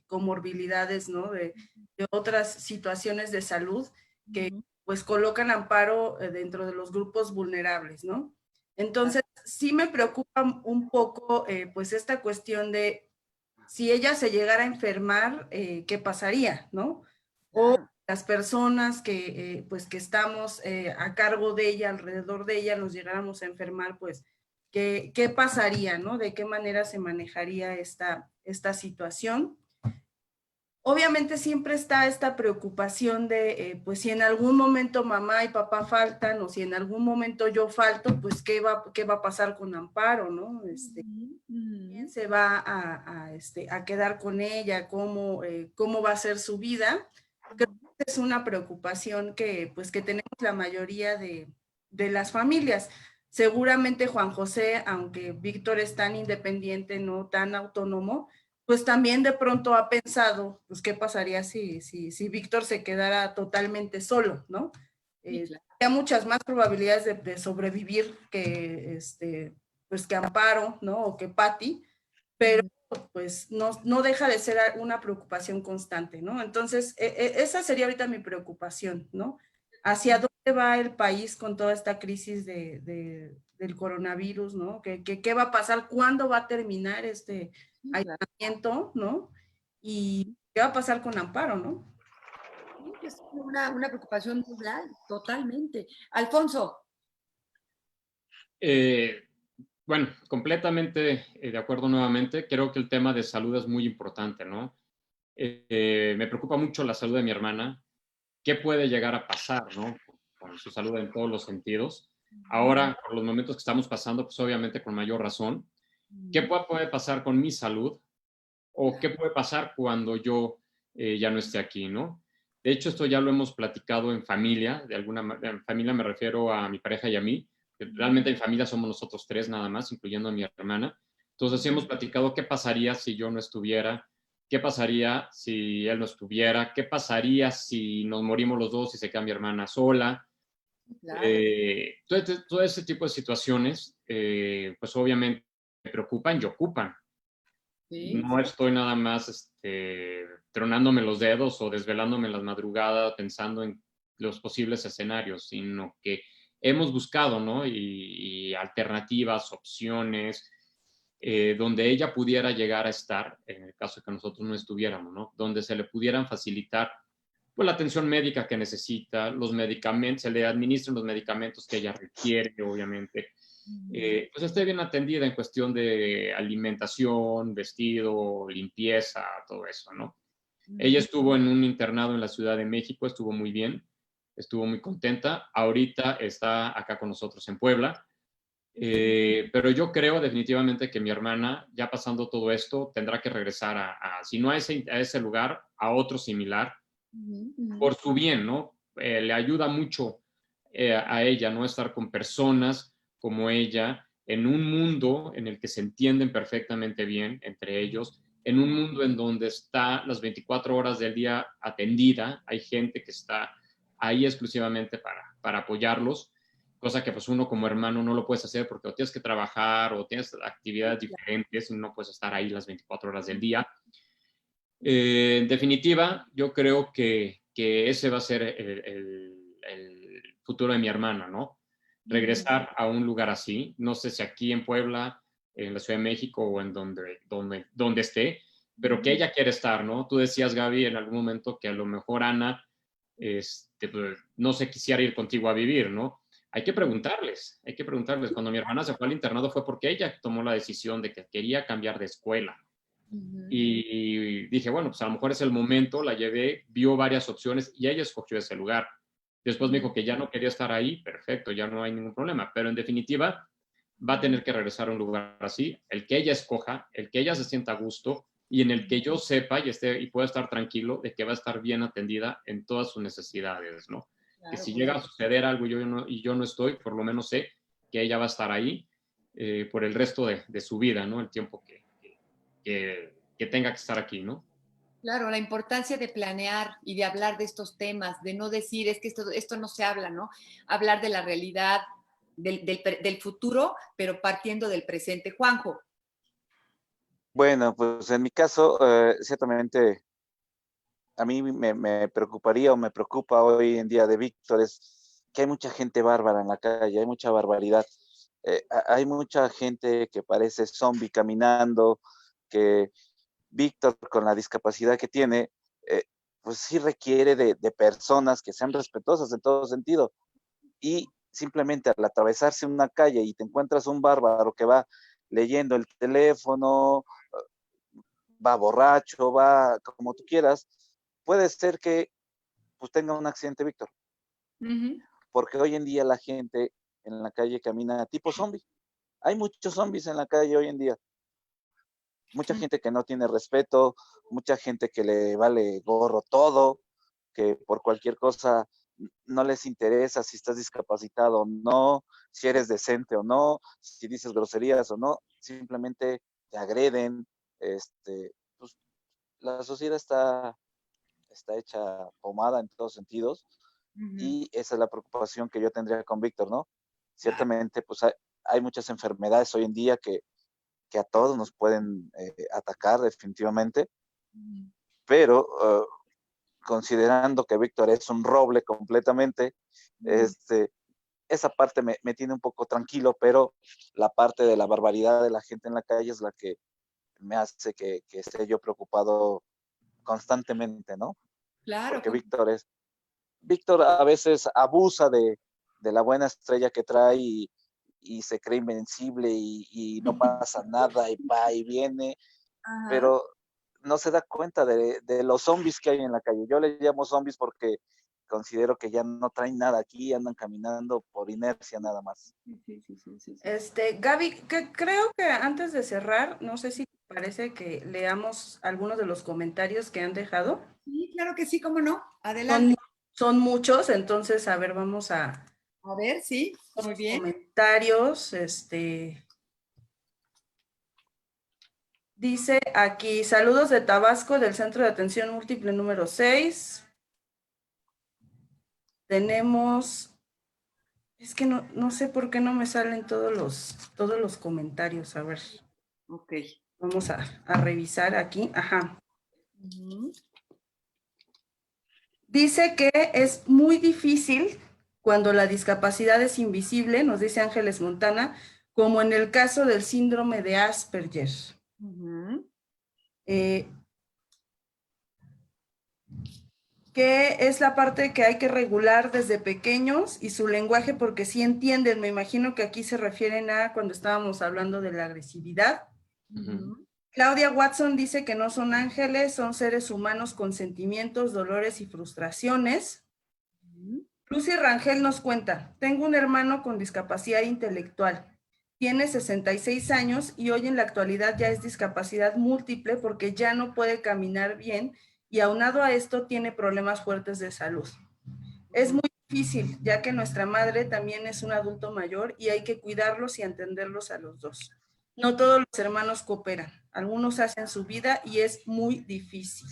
D: comorbilidades, ¿no? De otras situaciones de salud que pues colocan Amparo dentro de los grupos vulnerables, ¿no? Entonces, sí me preocupa un poco pues esta cuestión de si ella se llegara a enfermar, ¿qué pasaría, no? O las personas que pues que estamos a cargo de ella, alrededor de ella, nos llegáramos a enfermar, pues, ¿qué pasaría, no? ¿De qué manera se manejaría esta situación? Obviamente siempre está esta preocupación de, pues si en algún momento mamá y papá faltan o si en algún momento yo falto, pues qué va a pasar con Amparo, ¿no? ¿Quién se va a quedar con ella? ¿Cómo va a ser su vida? Creo que es una preocupación que tenemos la mayoría de las familias. Seguramente Juan José, aunque Víctor es tan independiente, no tan autónomo, pues también de pronto ha pensado, pues qué pasaría si Víctor se quedara totalmente solo, ¿no? Había muchas más probabilidades de sobrevivir que, pues que Amparo, ¿no? O que Patty, pero pues no deja de ser una preocupación constante, ¿no? Entonces, esa sería ahorita mi preocupación, ¿no? ¿Hacia dónde va el país con toda esta crisis del coronavirus, ¿no? ¿Qué va a pasar? ¿Cuándo va a terminar este aislamiento, ¿no? Y qué va a pasar con Amparo, ¿no?
A: Es una preocupación mundial, totalmente. Alfonso.
B: Bueno, completamente de acuerdo nuevamente. Creo que el tema de salud es muy importante, ¿no? Me preocupa mucho la salud de mi hermana. ¿Qué puede llegar a pasar, ¿no? Con su salud en todos los sentidos. Ahora, por los momentos que estamos pasando, pues obviamente con mayor razón. ¿Qué puede pasar con mi salud? ¿O qué puede pasar cuando yo ya no esté aquí, ¿no? De hecho, esto ya lo hemos platicado en familia. En familia me refiero a mi pareja y a mí. Realmente en familia somos nosotros tres nada más, incluyendo a mi hermana. Entonces, sí hemos platicado qué pasaría si yo no estuviera, qué pasaría si él no estuviera, qué pasaría si nos morimos los dos y se queda mi hermana sola.
A: Claro.
B: Todo ese tipo de situaciones, pues obviamente me preocupan y ocupan.
A: Sí.
B: No estoy nada más tronándome los dedos o desvelándome en las madrugadas pensando en los posibles escenarios, sino que hemos buscado, ¿no? Y alternativas, opciones, donde ella pudiera llegar a estar, en el caso de que nosotros no estuviéramos, ¿no? Donde se le pudieran facilitar pues, la atención médica que necesita, los medicamentos, se le administren los medicamentos que ella requiere, obviamente. Pues esté bien atendida en cuestión de alimentación, vestido, limpieza, todo eso, ¿no? Ella estuvo en un internado en la Ciudad de México, estuvo muy bien, estuvo muy contenta. Ahorita está acá con nosotros en Puebla. Pero yo creo definitivamente que mi hermana, ya pasando todo esto, tendrá que regresar si no a ese lugar, a otro similar, por su bien, ¿no? Le ayuda mucho a ella, ¿no? Estar con personas como ella, en un mundo en el que se entienden perfectamente bien entre ellos, en un mundo en donde está las 24 horas del día atendida, hay gente que está ahí exclusivamente para apoyarlos, cosa que pues uno como hermano no lo puedes hacer porque o tienes que trabajar o tienes actividades diferentes y no puedes estar ahí las 24 horas del día. En definitiva, yo creo que ese va a ser el futuro de mi hermana, ¿no? Regresar a un lugar así, no sé si aquí en Puebla, en la Ciudad de México o en donde esté, pero que ella quiere estar, ¿no? Tú decías, Gaby, en algún momento que a lo mejor Ana pues, no se quisiera ir contigo a vivir, ¿no? Hay que preguntarles. Cuando mi hermana se fue al internado fue porque ella tomó la decisión de que quería cambiar de escuela. Y dije, bueno, pues a lo mejor es el momento, la llevé, vio varias opciones y ella escogió ese lugar. Después me dijo que ya no quería estar ahí, perfecto, ya no hay ningún problema, pero en definitiva va a tener que regresar a un lugar así, el que ella escoja, el que ella se sienta a gusto y en el que yo sepa y pueda estar tranquilo de que va a estar bien atendida en todas sus necesidades, ¿no? Claro, que si llega a suceder algo y yo no estoy, por lo menos sé que ella va a estar ahí por el resto de su vida, ¿no? El tiempo que tenga que estar aquí, ¿no?
A: Claro, la importancia de planear y de hablar de estos temas, de no decir, es que esto no se habla, ¿no? Hablar de la realidad, del futuro, pero partiendo del presente. Juanjo.
C: Bueno, pues en mi caso, ciertamente a mí me preocuparía o me preocupa hoy en día de Víctor es que hay mucha gente bárbara en la calle, hay mucha barbaridad. Hay mucha gente que parece zombie caminando, que Víctor, con la discapacidad que tiene, pues sí requiere de personas que sean respetuosas en todo sentido. Y simplemente al atravesarse una calle y te encuentras un bárbaro que va leyendo el teléfono, va borracho, va como tú quieras, puede ser que pues tenga un accidente, Víctor. Porque hoy en día la gente en la calle camina tipo zombie. Hay muchos zombies en la calle hoy en día. Mucha gente que no tiene respeto, mucha gente que le vale gorro todo, que por cualquier cosa no les interesa si estás discapacitado o no, si eres decente o no, si dices groserías o no, simplemente te agreden. Pues, la sociedad está hecha pomada en todos sentidos y esa es la preocupación que yo tendría con Víctor, ¿no? Ciertamente, pues hay muchas enfermedades hoy en día que que a todos nos pueden atacar definitivamente, pero considerando que Víctor es un roble completamente, esa parte me tiene un poco tranquilo, pero la parte de la barbaridad de la gente en la calle es la que me hace que esté yo preocupado constantemente, ¿no?
A: Claro.
C: Porque Víctor a veces abusa de la buena estrella que trae y se cree invencible y no pasa nada y va y viene,
A: Ajá.
C: pero no se da cuenta de los zombies que hay en la calle. Yo les llamo zombies porque considero que ya no traen nada aquí, andan caminando por inercia nada más.
A: Sí.
D: Gaby, que creo que antes de cerrar, no sé si te parece que leamos algunos de los comentarios que han dejado.
A: Sí, claro que sí, cómo no. Adelante.
D: Son muchos, entonces, a ver, vamos a
A: ver, sí, muy bien.
D: Comentarios, dice aquí, saludos de Tabasco, del Centro de Atención Múltiple número 6. Tenemos, es que no sé por qué no me salen todos los comentarios, a ver.
A: Ok.
D: Vamos a revisar aquí, ajá. Dice que es muy difícil cuando la discapacidad es invisible, nos dice Ángeles Montana, como en el caso del síndrome de Asperger. Que es la parte que hay que regular desde pequeños y su lenguaje, porque sí entienden, me imagino que aquí se refieren a cuando estábamos hablando de la agresividad. Claudia Watson dice que no son ángeles, son seres humanos con sentimientos, dolores y frustraciones. Lucy Rangel nos cuenta, tengo un hermano con discapacidad intelectual, tiene 66 años y hoy en la actualidad ya es discapacidad múltiple porque ya no puede caminar bien y aunado a esto tiene problemas fuertes de salud. Es muy difícil, ya que nuestra madre también es un adulto mayor y hay que cuidarlos y entenderlos a los dos. No todos los hermanos cooperan, algunos hacen su vida y es muy difícil.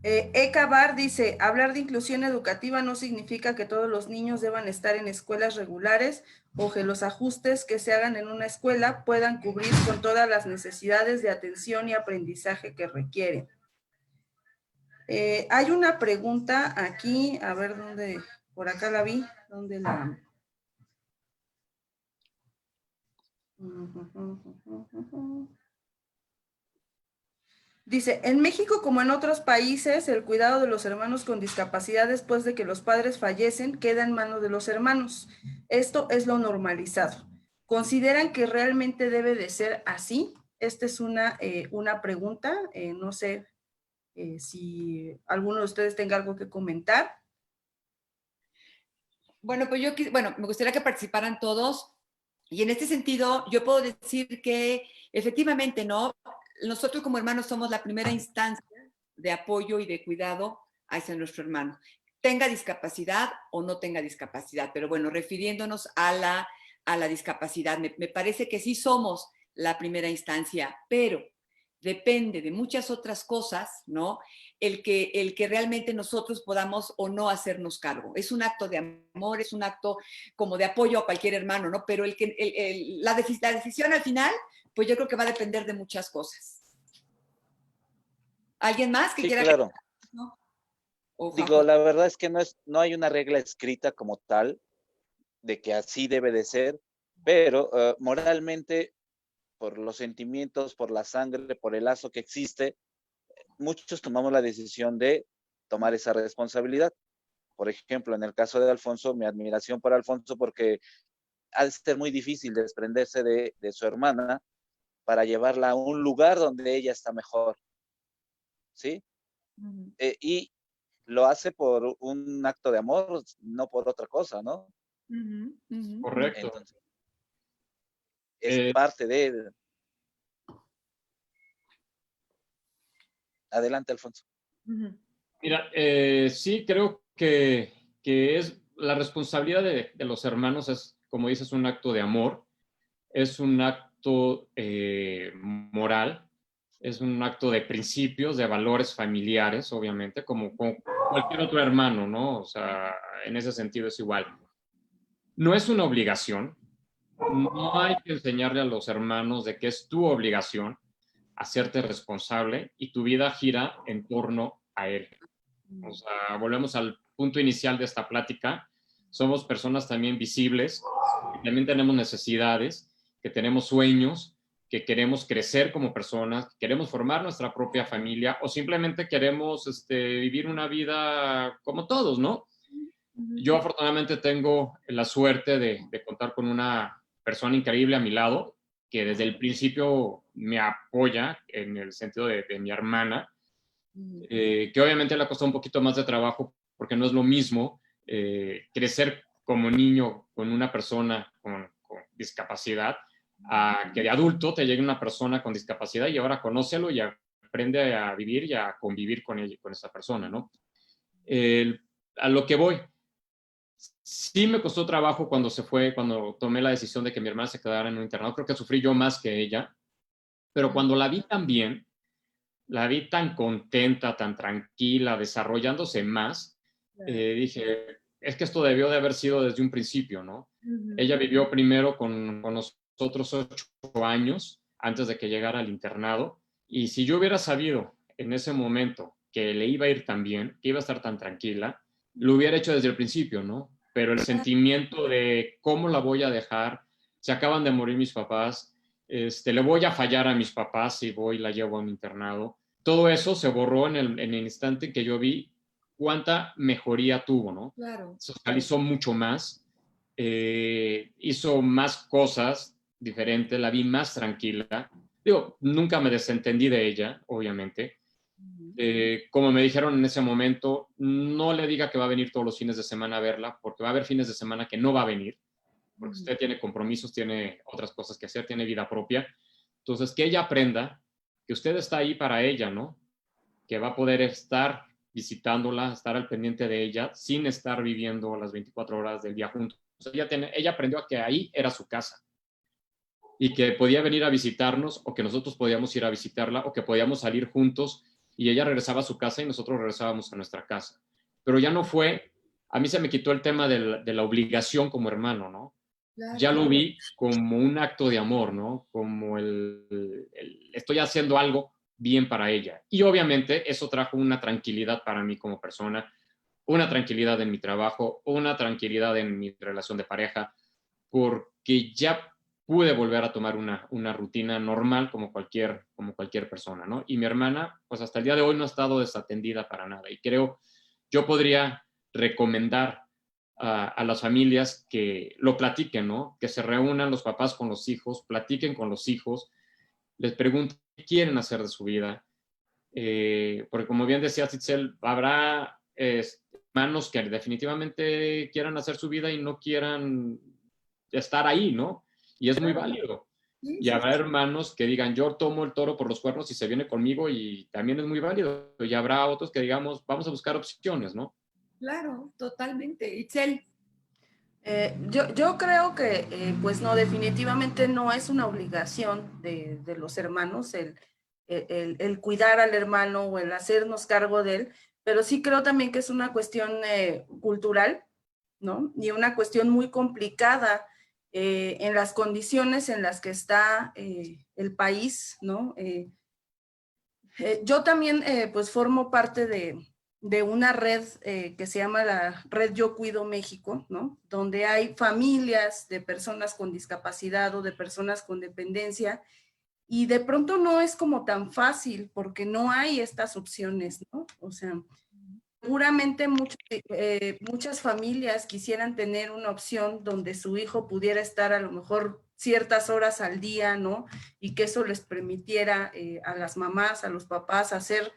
D: Eka Bar dice, hablar de inclusión educativa no significa que todos los niños deban estar en escuelas regulares o que los ajustes que se hagan en una escuela puedan cubrir con todas las necesidades de atención y aprendizaje que requieren. Hay una pregunta aquí, a ver dónde, por acá la vi, dónde la... Dice, en México como en otros países, el cuidado de los hermanos con discapacidad después de que los padres fallecen queda en manos de los hermanos. Esto es lo normalizado. ¿Consideran que realmente debe de ser así? Esta es una pregunta, no sé si alguno de ustedes tenga algo que comentar.
A: Bueno, pues me gustaría que participaran todos y en este sentido yo puedo decir que efectivamente, ¿no? Nosotros como hermanos somos la primera instancia de apoyo y de cuidado hacia nuestro hermano, tenga discapacidad o no tenga discapacidad, pero bueno, refiriéndonos a la discapacidad, me parece que sí somos la primera instancia, pero depende de muchas otras cosas, ¿no? El que realmente nosotros podamos o no hacernos cargo. Es un acto de amor, es un acto como de apoyo a cualquier hermano, ¿no? Pero la decisión al final, pues yo creo que va a depender de muchas cosas. ¿Alguien más que quiera?
C: Claro.
A: ¿No?
C: Digo, la verdad es que no hay una regla escrita como tal de que así debe de ser, pero moralmente, por los sentimientos, por la sangre, por el lazo que existe, muchos tomamos la decisión de tomar esa responsabilidad. Por ejemplo, en el caso de Alfonso, mi admiración por Alfonso, porque ha de ser muy difícil desprenderse de su hermana para llevarla a un lugar donde ella está mejor, ¿sí? Y lo hace por un acto de amor, no por otra cosa, ¿no?
B: Correcto.
C: Entonces, es parte de... Adelante, Alfonso.
B: Mira, sí creo que es la responsabilidad de los hermanos es, como dices, un acto de amor, es un acto moral, es un acto de principios, de valores familiares, obviamente, como cualquier otro hermano, ¿no? O sea, en ese sentido es igual. No es una obligación, no hay que enseñarle a los hermanos de que es tu obligación hacerte responsable y tu vida gira en torno a él. O sea, volvemos al punto inicial de esta plática. Somos personas también visibles, que también tenemos necesidades, que tenemos sueños, que queremos crecer como personas, que queremos formar nuestra propia familia o simplemente queremos vivir una vida como todos, ¿no? Yo afortunadamente tengo la suerte de contar con una persona increíble a mi lado, que desde el principio me apoya en el sentido de mi hermana, que obviamente le ha costado un poquito más de trabajo porque no es lo mismo crecer como niño con una persona con discapacidad a que de adulto te llegue una persona con discapacidad y ahora conócelo y aprende a vivir y a convivir con ella, con esa persona, ¿no? A lo que voy, sí me costó trabajo cuando tomé la decisión de que mi hermana se quedara en un internado. Creo que sufrí yo más que ella, pero cuando la vi tan bien, la vi tan contenta, tan tranquila, desarrollándose más, dije, es que esto debió de haber sido desde un principio, ¿no? Ella vivió primero con nosotros 8 años antes de que llegara al internado, y si yo hubiera sabido en ese momento que le iba a ir tan bien, que iba a estar tan tranquila, lo hubiera hecho desde el principio, ¿no? Pero el sentimiento de cómo la voy a dejar, se acaban de morir mis papás, le voy a fallar a mis papás si voy y la llevo a un internado. Todo eso se borró en el instante en que yo vi cuánta mejoría tuvo, ¿no?
A: Claro.
B: Socializó mucho más, hizo más cosas diferentes, la vi más tranquila. Digo, nunca me desentendí de ella, obviamente. Como me dijeron en ese momento, no le diga que va a venir todos los fines de semana a verla, porque va a haber fines de semana que no va a venir, porque usted tiene compromisos, tiene otras cosas que hacer, tiene vida propia. Entonces, que ella aprenda que usted está ahí para ella, ¿no? Que va a poder estar visitándola, estar al pendiente de ella, sin estar viviendo las 24 horas del día juntos. Ella aprendió a que ahí era su casa y que podía venir a visitarnos o que nosotros podíamos ir a visitarla o que podíamos salir juntos y ella regresaba a su casa y nosotros regresábamos a nuestra casa. Pero ya no fue, a mí se me quitó el tema de la obligación como hermano, ¿no? Claro. Ya lo vi como un acto de amor, ¿no? Como estoy haciendo algo bien para ella. Y obviamente eso trajo una tranquilidad para mí como persona, una tranquilidad en mi trabajo, una tranquilidad en mi relación de pareja, porque ya pude volver a tomar una rutina normal como cualquier persona, ¿no? Y mi hermana, pues hasta el día de hoy no ha estado desatendida para nada. Y creo, yo podría recomendar a las familias que lo platiquen, ¿no? Que se reúnan los papás con los hijos, platiquen con los hijos, les pregunten qué quieren hacer de su vida. Porque como bien decía Itzel, habrá hermanos que definitivamente quieran hacer su vida y no quieran estar ahí, ¿no? Y es muy válido. Y habrá hermanos que digan, yo tomo el toro por los cuernos y se viene conmigo, y también es muy válido. Y habrá otros que digamos, vamos a buscar opciones, ¿no?
A: Claro, totalmente. Itzel.
D: Yo creo que, pues no, definitivamente no es una obligación de los hermanos el cuidar al hermano o el hacernos cargo de él, pero sí creo también que es una cuestión cultural, ¿no? Y una cuestión muy complicada en las condiciones en las que está el país, ¿no? Yo también, pues, formo parte de una red que se llama la Red Yo Cuido México, ¿no? Donde hay familias de personas con discapacidad o de personas con dependencia, y de pronto no es como tan fácil porque no hay estas opciones, ¿no? O sea, seguramente muchas familias quisieran tener una opción donde su hijo pudiera estar a lo mejor ciertas horas al día, ¿no? Y que eso les permitiera a las mamás, a los papás hacer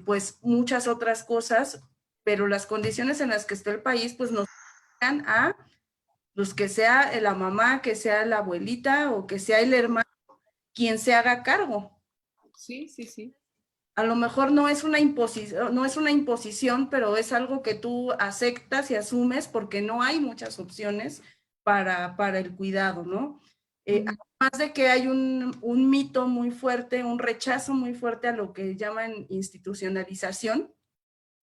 D: pues muchas otras cosas, pero las condiciones en las que está el país pues nos obligan a pues que sea la mamá, que sea la abuelita o que sea el hermano quien se haga cargo.
A: Sí, sí, sí.
D: A lo mejor no es una imposición, pero es algo que tú aceptas y asumes porque no hay muchas opciones para el cuidado, ¿no? Además de que hay un mito muy fuerte, un rechazo muy fuerte a lo que llaman institucionalización,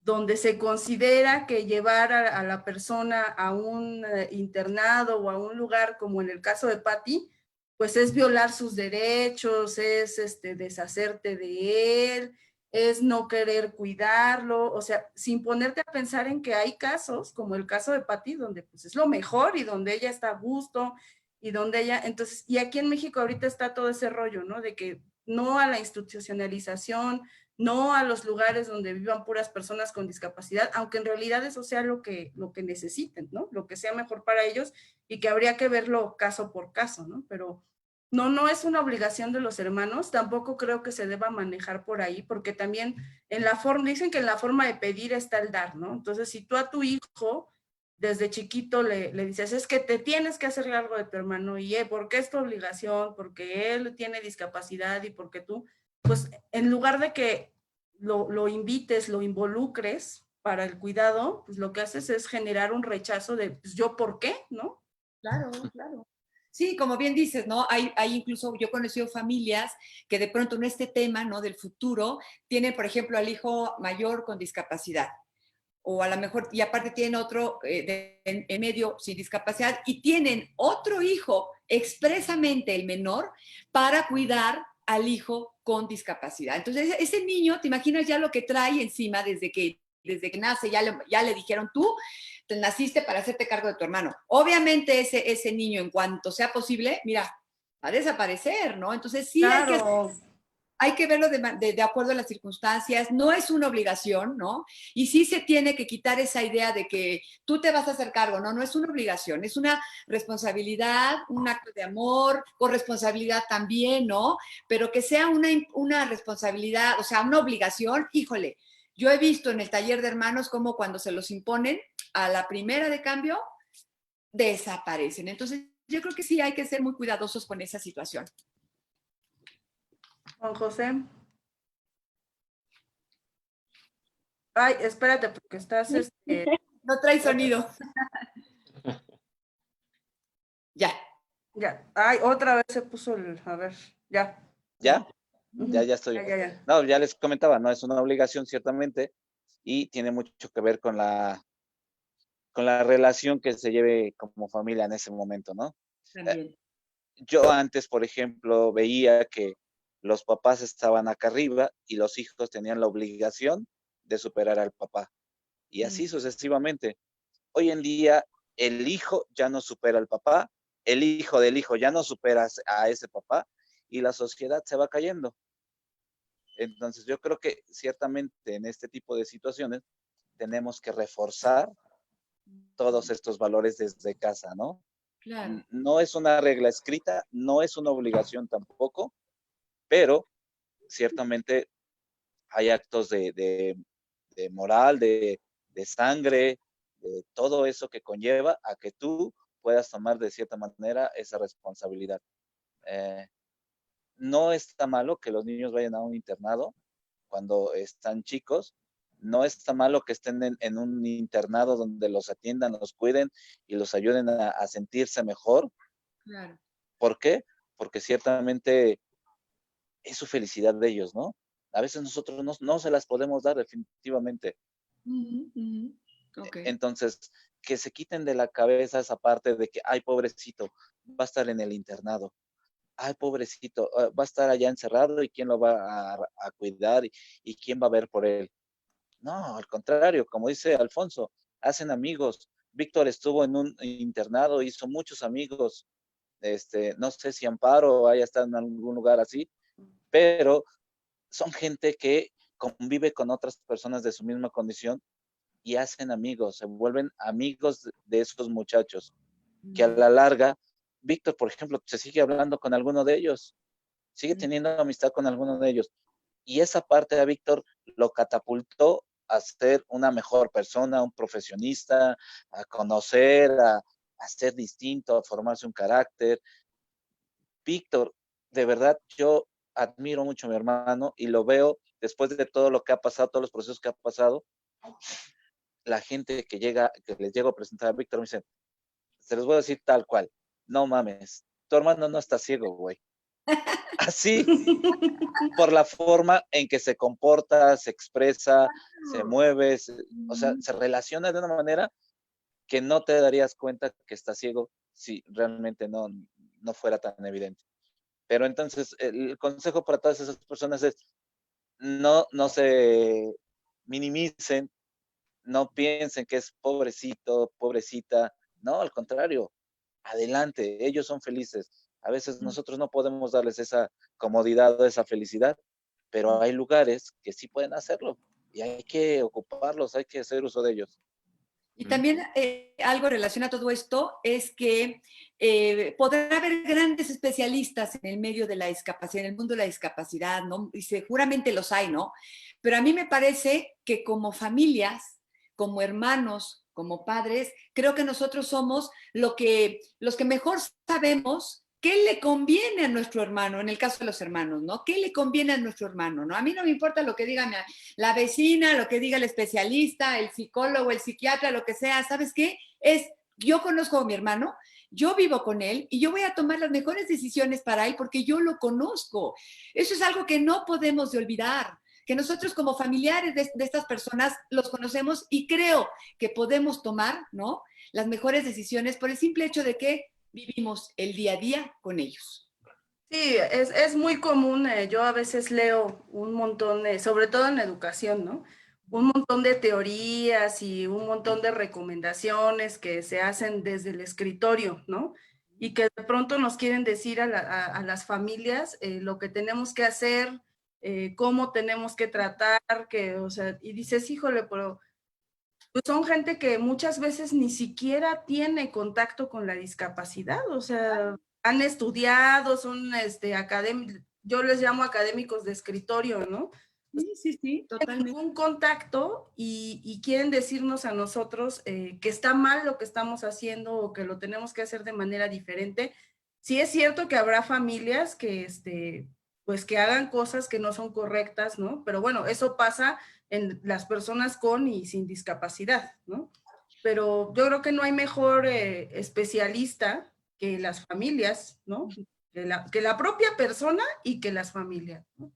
D: donde se considera que llevar a la persona a un internado o a un lugar, como en el caso de Patty, pues es violar sus derechos, es deshacerte de él, es no querer cuidarlo, o sea, sin ponerte a pensar en que hay casos, como el caso de Patty, donde pues es lo mejor y donde ella está a gusto y donde ella, entonces, y aquí en México ahorita está todo ese rollo, ¿no? De que no a la institucionalización, no a los lugares donde vivan puras personas con discapacidad, aunque en realidad eso sea lo que necesiten, ¿no? Lo que sea mejor para ellos y que habría que verlo caso por caso, ¿no? Pero no es una obligación de los hermanos, tampoco creo que se deba manejar por ahí, porque también en la forma, dicen que en la forma de pedir está el dar, ¿no? Entonces, si tú a tu hijo desde chiquito le dices, es que te tienes que hacer algo de tu hermano, y ¿por qué es tu obligación? Porque él tiene discapacidad y porque tú, pues en lugar de que lo invites, lo involucres para el cuidado, pues lo que haces es generar un rechazo de, pues, ¿yo por qué? ¿No?
A: Claro, claro. Sí, como bien dices, ¿no? Hay incluso, yo he conocido familias que de pronto en este tema, ¿no? Del futuro, tienen, por ejemplo, al hijo mayor con discapacidad. O a lo mejor, y aparte tienen otro en medio sin discapacidad, y tienen otro hijo expresamente, el menor, para cuidar al hijo con discapacidad. Entonces, ese niño, ¿te imaginas ya lo que trae encima desde que nace? Ya le dijeron, tú te naciste para hacerte cargo de tu hermano. Obviamente ese niño, en cuanto sea posible, mira, va a desaparecer, ¿no? Entonces sí
D: Claro.
A: hay que verlo de acuerdo a las circunstancias, no es una obligación, ¿no? Y sí se tiene que quitar esa idea de que tú te vas a hacer cargo, ¿no? No es una obligación, es una responsabilidad, un acto de amor, corresponsabilidad también, ¿no? Pero que sea una responsabilidad, o sea, una obligación, híjole, yo he visto en el taller de hermanos cómo cuando se los imponen a la primera de cambio, desaparecen. Entonces, yo creo que sí hay que ser muy cuidadosos con esa situación.
D: Juan José. Ay, espérate, porque estás,
A: No trae sonido. Ya.
D: ya. Ay, otra vez se puso el, a ver, ya.
C: ¿Ya? Ya estoy.
D: Ya.
C: No, ya les comentaba, no es una obligación ciertamente y tiene mucho que ver con la relación que se lleve como familia en ese momento, ¿no?
A: También.
C: Yo antes, por ejemplo, veía que los papás estaban acá arriba y los hijos tenían la obligación de superar al papá. Y así sucesivamente. Hoy en día, el hijo ya no supera al papá, el hijo del hijo ya no supera a ese papá y la sociedad se va cayendo. Entonces, yo creo que ciertamente en este tipo de situaciones tenemos que reforzar todos estos valores desde casa, ¿no?
A: Claro.
C: No es una regla escrita, no es una obligación tampoco, pero ciertamente hay actos de moral, de sangre, de todo eso que conlleva a que tú puedas tomar de cierta manera esa responsabilidad. No está malo que los niños vayan a un internado cuando están chicos, no está malo que estén en un internado donde los atiendan, los cuiden y los ayuden a sentirse mejor.
A: Claro.
C: ¿Por qué? Porque ciertamente es su felicidad de ellos, ¿no? A veces nosotros no se las podemos dar definitivamente.
A: Okay.
C: Entonces, que se quiten de la cabeza esa parte de que, ay, pobrecito, va a estar en el internado. Ay, pobrecito, va a estar allá encerrado y quién lo va a cuidar y quién va a ver por él. No, al contrario, como dice Alfonso, hacen amigos. Víctor estuvo en un internado, hizo muchos amigos. No sé si Amparo haya estado en algún lugar así, pero son gente que convive con otras personas de su misma condición y hacen amigos, se vuelven amigos de esos muchachos, que a la larga, Víctor, por ejemplo, se sigue hablando con alguno de ellos, sigue teniendo amistad con alguno de ellos. Y esa parte a Víctor lo catapultó a ser una mejor persona, un profesionista, a conocer, a ser distinto, a formarse un carácter. Víctor, de verdad, yo admiro mucho a mi hermano y lo veo después de todo lo que ha pasado, todos los procesos que ha pasado. La gente que les llego a presentar a Víctor me dice, se los voy a decir tal cual, no mames, tu hermano no está ciego, güey. así, por la forma en que se comporta, se expresa, se mueve, o sea, se relaciona de una manera que no te darías cuenta que está ciego si realmente no fuera tan evidente. Pero entonces, el consejo para todas esas personas es no se minimicen, no piensen que es pobrecito, pobrecita. No, al contrario, adelante, ellos son felices. A veces nosotros no podemos darles esa comodidad o esa felicidad, pero hay lugares que sí pueden hacerlo y hay que ocuparlos, hay que hacer uso de ellos.
A: Y también algo relacionado a todo esto es que podrá haber grandes especialistas en el medio de la discapacidad, en el mundo de la discapacidad, ¿no? Y seguramente los hay, ¿no? Pero a mí me parece que como familias, como hermanos, como padres, creo que nosotros somos los que mejor sabemos qué le conviene a nuestro hermano, en el caso de los hermanos, ¿no? ¿Qué le conviene a nuestro hermano, ¿no? A mí no me importa lo que diga la vecina, lo que diga el especialista, el psicólogo, el psiquiatra, lo que sea. ¿Sabes qué? Yo conozco a mi hermano, yo vivo con él y yo voy a tomar las mejores decisiones para él porque yo lo conozco. Eso es algo que no podemos de olvidar, que nosotros como familiares de estas personas los conocemos y creo que podemos tomar, ¿no?, las mejores decisiones por el simple hecho de que vivimos el día a día con ellos.
D: Sí, es muy común, yo a veces leo un montón, sobre todo en educación, ¿no? Un montón de teorías y un montón de recomendaciones que se hacen desde el escritorio, ¿no? Y que de pronto nos quieren decir a las familias lo que tenemos que hacer, cómo tenemos que tratar, o sea, y dices, híjole, pero pues son gente que muchas veces ni siquiera tiene contacto con la discapacidad, o sea, han estudiado, son yo les llamo académicos de escritorio, ¿no?
A: Sí, totalmente.
D: Un contacto y quieren decirnos a nosotros que está mal lo que estamos haciendo o que lo tenemos que hacer de manera diferente. Sí es cierto que habrá familias que, pues que hagan cosas que no son correctas, ¿no? Pero bueno, eso pasa en las personas con y sin discapacidad, ¿no? Pero yo creo que no hay mejor especialista que las familias, ¿no? Que la propia persona y que las familias, ¿no?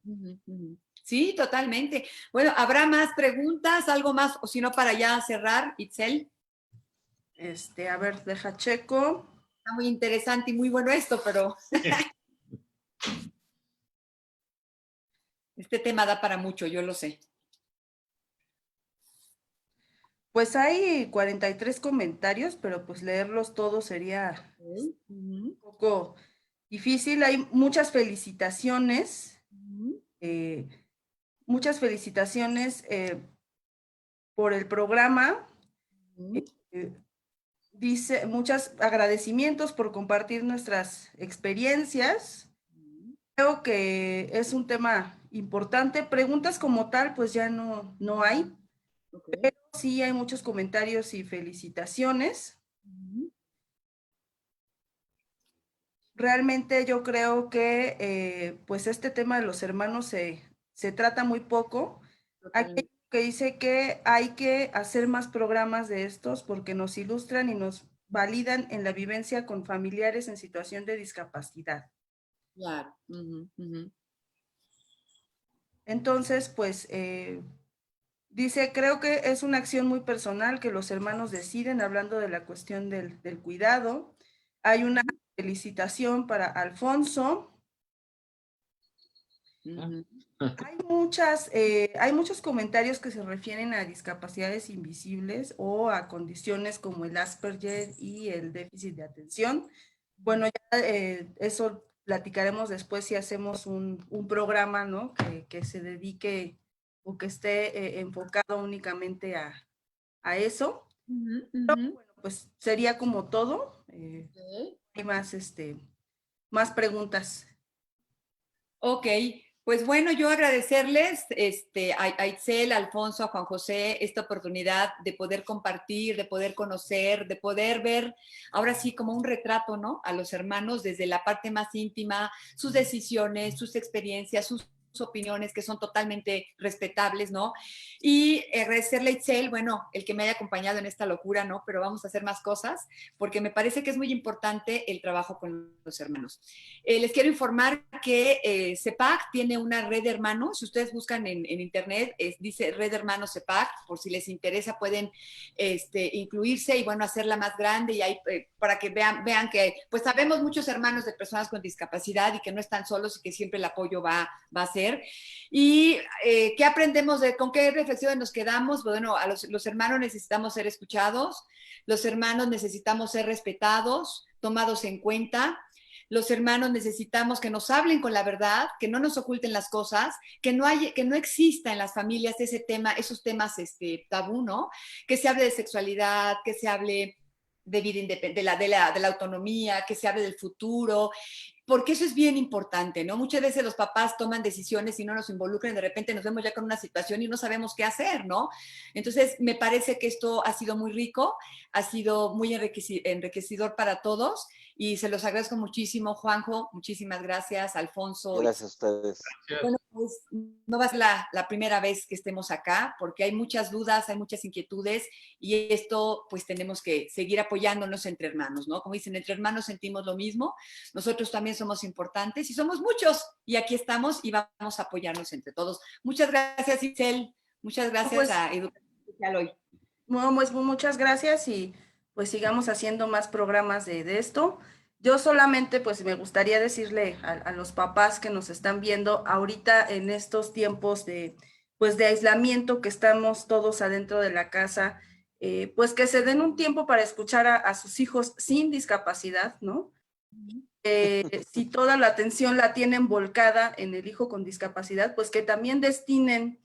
A: Sí, totalmente. Bueno, ¿habrá más preguntas? ¿Algo más? O si no, para ya cerrar, Itzel.
D: A ver, deja checo.
A: Está muy interesante y muy bueno esto, pero este tema da para mucho, yo lo sé.
D: Pues hay 43 comentarios, pero pues leerlos todos sería un poco difícil. Hay muchas felicitaciones. Muchas felicitaciones por el programa. Dice, muchos agradecimientos por compartir nuestras experiencias. Creo que es un tema importante. Preguntas como tal, pues ya no hay. Okay. Pero sí hay muchos comentarios y felicitaciones. Realmente yo creo que pues este tema de los hermanos se trata muy poco. Aquí que dice que hay que hacer más programas de estos porque nos ilustran y nos validan en la vivencia con familiares en situación de discapacidad.
A: Claro.
D: Entonces, pues, dice, creo que es una acción muy personal que los hermanos deciden, hablando de la cuestión del cuidado. Hay una felicitación para Alfonso. Hay muchos comentarios que se refieren a discapacidades invisibles o a condiciones como el Asperger y el déficit de atención. Bueno, ya eso platicaremos después si hacemos un programa, ¿no? Que se dedique o que esté enfocado únicamente a eso. Pero, bueno, pues sería como todo. Hay más preguntas.
A: Ok, pues bueno, yo agradecerles a Itzel, a Alfonso, a Juan José, esta oportunidad de poder compartir, de poder conocer, de poder ver ahora sí como un retrato, ¿no?, a los hermanos desde la parte más íntima, sus decisiones, sus experiencias, sus opiniones que son totalmente respetables, ¿no? Y agradecerle a Itzel, bueno, el que me haya acompañado en esta locura, ¿no? Pero vamos a hacer más cosas porque me parece que es muy importante el trabajo con los hermanos. Les quiero informar que CEPAC tiene una red de hermanos. Si ustedes buscan en internet, dice Red de Hermanos CEPAC, por si les interesa pueden incluirse y bueno, hacerla más grande y ahí para que vean que pues sabemos muchos hermanos de personas con discapacidad y que no están solos y que siempre el apoyo va a ser. ¿Y qué aprendemos con qué reflexiones nos quedamos? Bueno, a los hermanos necesitamos ser escuchados, los hermanos necesitamos ser respetados, tomados en cuenta. Los hermanos necesitamos que nos hablen con la verdad, que no nos oculten las cosas, que no exista en las familias esos temas tabú, ¿no? Que se hable de sexualidad, que se hable de vida independiente, de la autonomía, que se hable del futuro, porque eso es bien importante, ¿no? Muchas veces los papás toman decisiones y no nos involucran, de repente nos vemos ya con una situación y no sabemos qué hacer, ¿no? Entonces, me parece que esto ha sido muy rico, ha sido muy enriquecedor para todos y se los agradezco muchísimo, Juanjo, muchísimas gracias, Alfonso.
C: Gracias a ustedes.
A: Bueno, pues no va a ser la primera vez que estemos acá, porque hay muchas dudas, hay muchas inquietudes, y esto pues tenemos que seguir apoyándonos entre hermanos, ¿no? Como dicen, entre hermanos sentimos lo mismo, nosotros también somos importantes y somos muchos, y aquí estamos y vamos a apoyarnos entre todos. Muchas gracias, Itzel, muchas gracias
D: pues,
A: a Educación Especial hoy.
D: No, pues muchas gracias y pues sigamos haciendo más programas de esto. Yo solamente pues me gustaría decirle a los papás que nos están viendo ahorita en estos tiempos pues de aislamiento que estamos todos adentro de la casa, pues que se den un tiempo para escuchar a sus hijos sin discapacidad, ¿no? Si toda la atención la tienen volcada en el hijo con discapacidad, pues que también destinen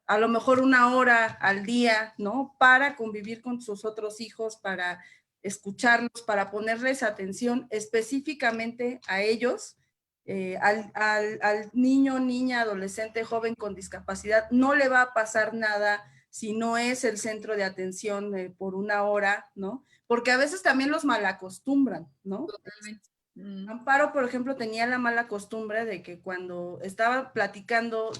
D: a lo mejor 1 hora al día, ¿no? Para convivir con sus otros hijos, para escucharlos, para ponerles atención específicamente a ellos, al niño, niña, adolescente, joven con discapacidad. No le va a pasar nada si no es el centro de atención por 1 hora, ¿no? Porque a veces también los malacostumbran, ¿no?
A: Totalmente.
D: Amparo, por ejemplo, tenía la mala costumbre de que cuando estaba platicando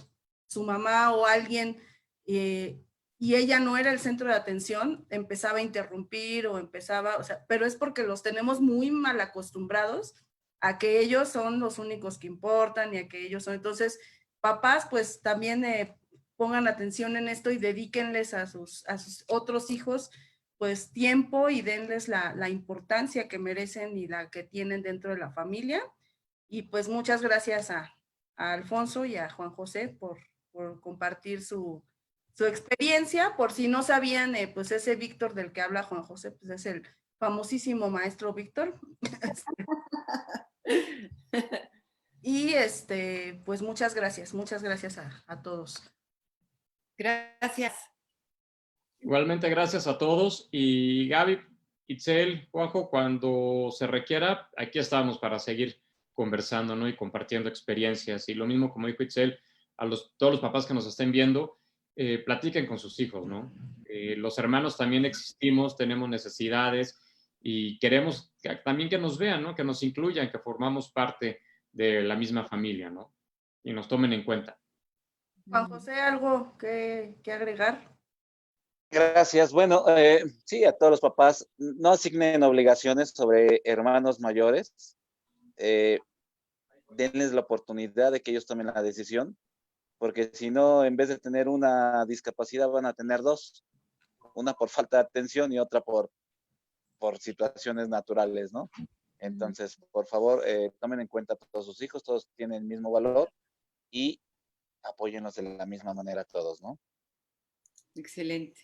D: su mamá o alguien y ella no era el centro de atención, empezaba a interrumpir o sea, pero es porque los tenemos muy mal acostumbrados a que ellos son los únicos que importan y a que ellos son. Entonces, papás, pues también pongan atención en esto y dedíquenles a sus otros hijos pues tiempo y denles la importancia que merecen y la que tienen dentro de la familia. Y pues muchas gracias a Alfonso y a Juan José por compartir su experiencia. Por si no sabían, pues ese Víctor del que habla Juan José, pues es el famosísimo maestro Víctor. Y pues muchas gracias a todos.
A: Gracias.
B: Igualmente, gracias a todos. Y Gaby, Itzel, Juanjo, cuando se requiera, aquí estamos para seguir conversando, ¿no? Y compartiendo experiencias. Y lo mismo, como dijo Itzel, todos los papás que nos estén viendo, platiquen con sus hijos, ¿no? Los hermanos también existimos, tenemos necesidades y queremos también que nos vean, ¿no? Que nos incluyan, que formamos parte de la misma familia, ¿no? Y nos tomen en cuenta.
D: Juan José, ¿algo que agregar?
C: Gracias. Bueno, sí, a todos los papás, no asignen obligaciones sobre hermanos mayores. Denles la oportunidad de que ellos tomen la decisión, porque si no, en vez de tener una discapacidad, van a tener dos. Una por falta de atención y otra por situaciones naturales, ¿no? Entonces, por favor, tomen en cuenta a todos sus hijos, todos tienen el mismo valor y apóyenlos de la misma manera a todos, ¿no?
A: Excelente.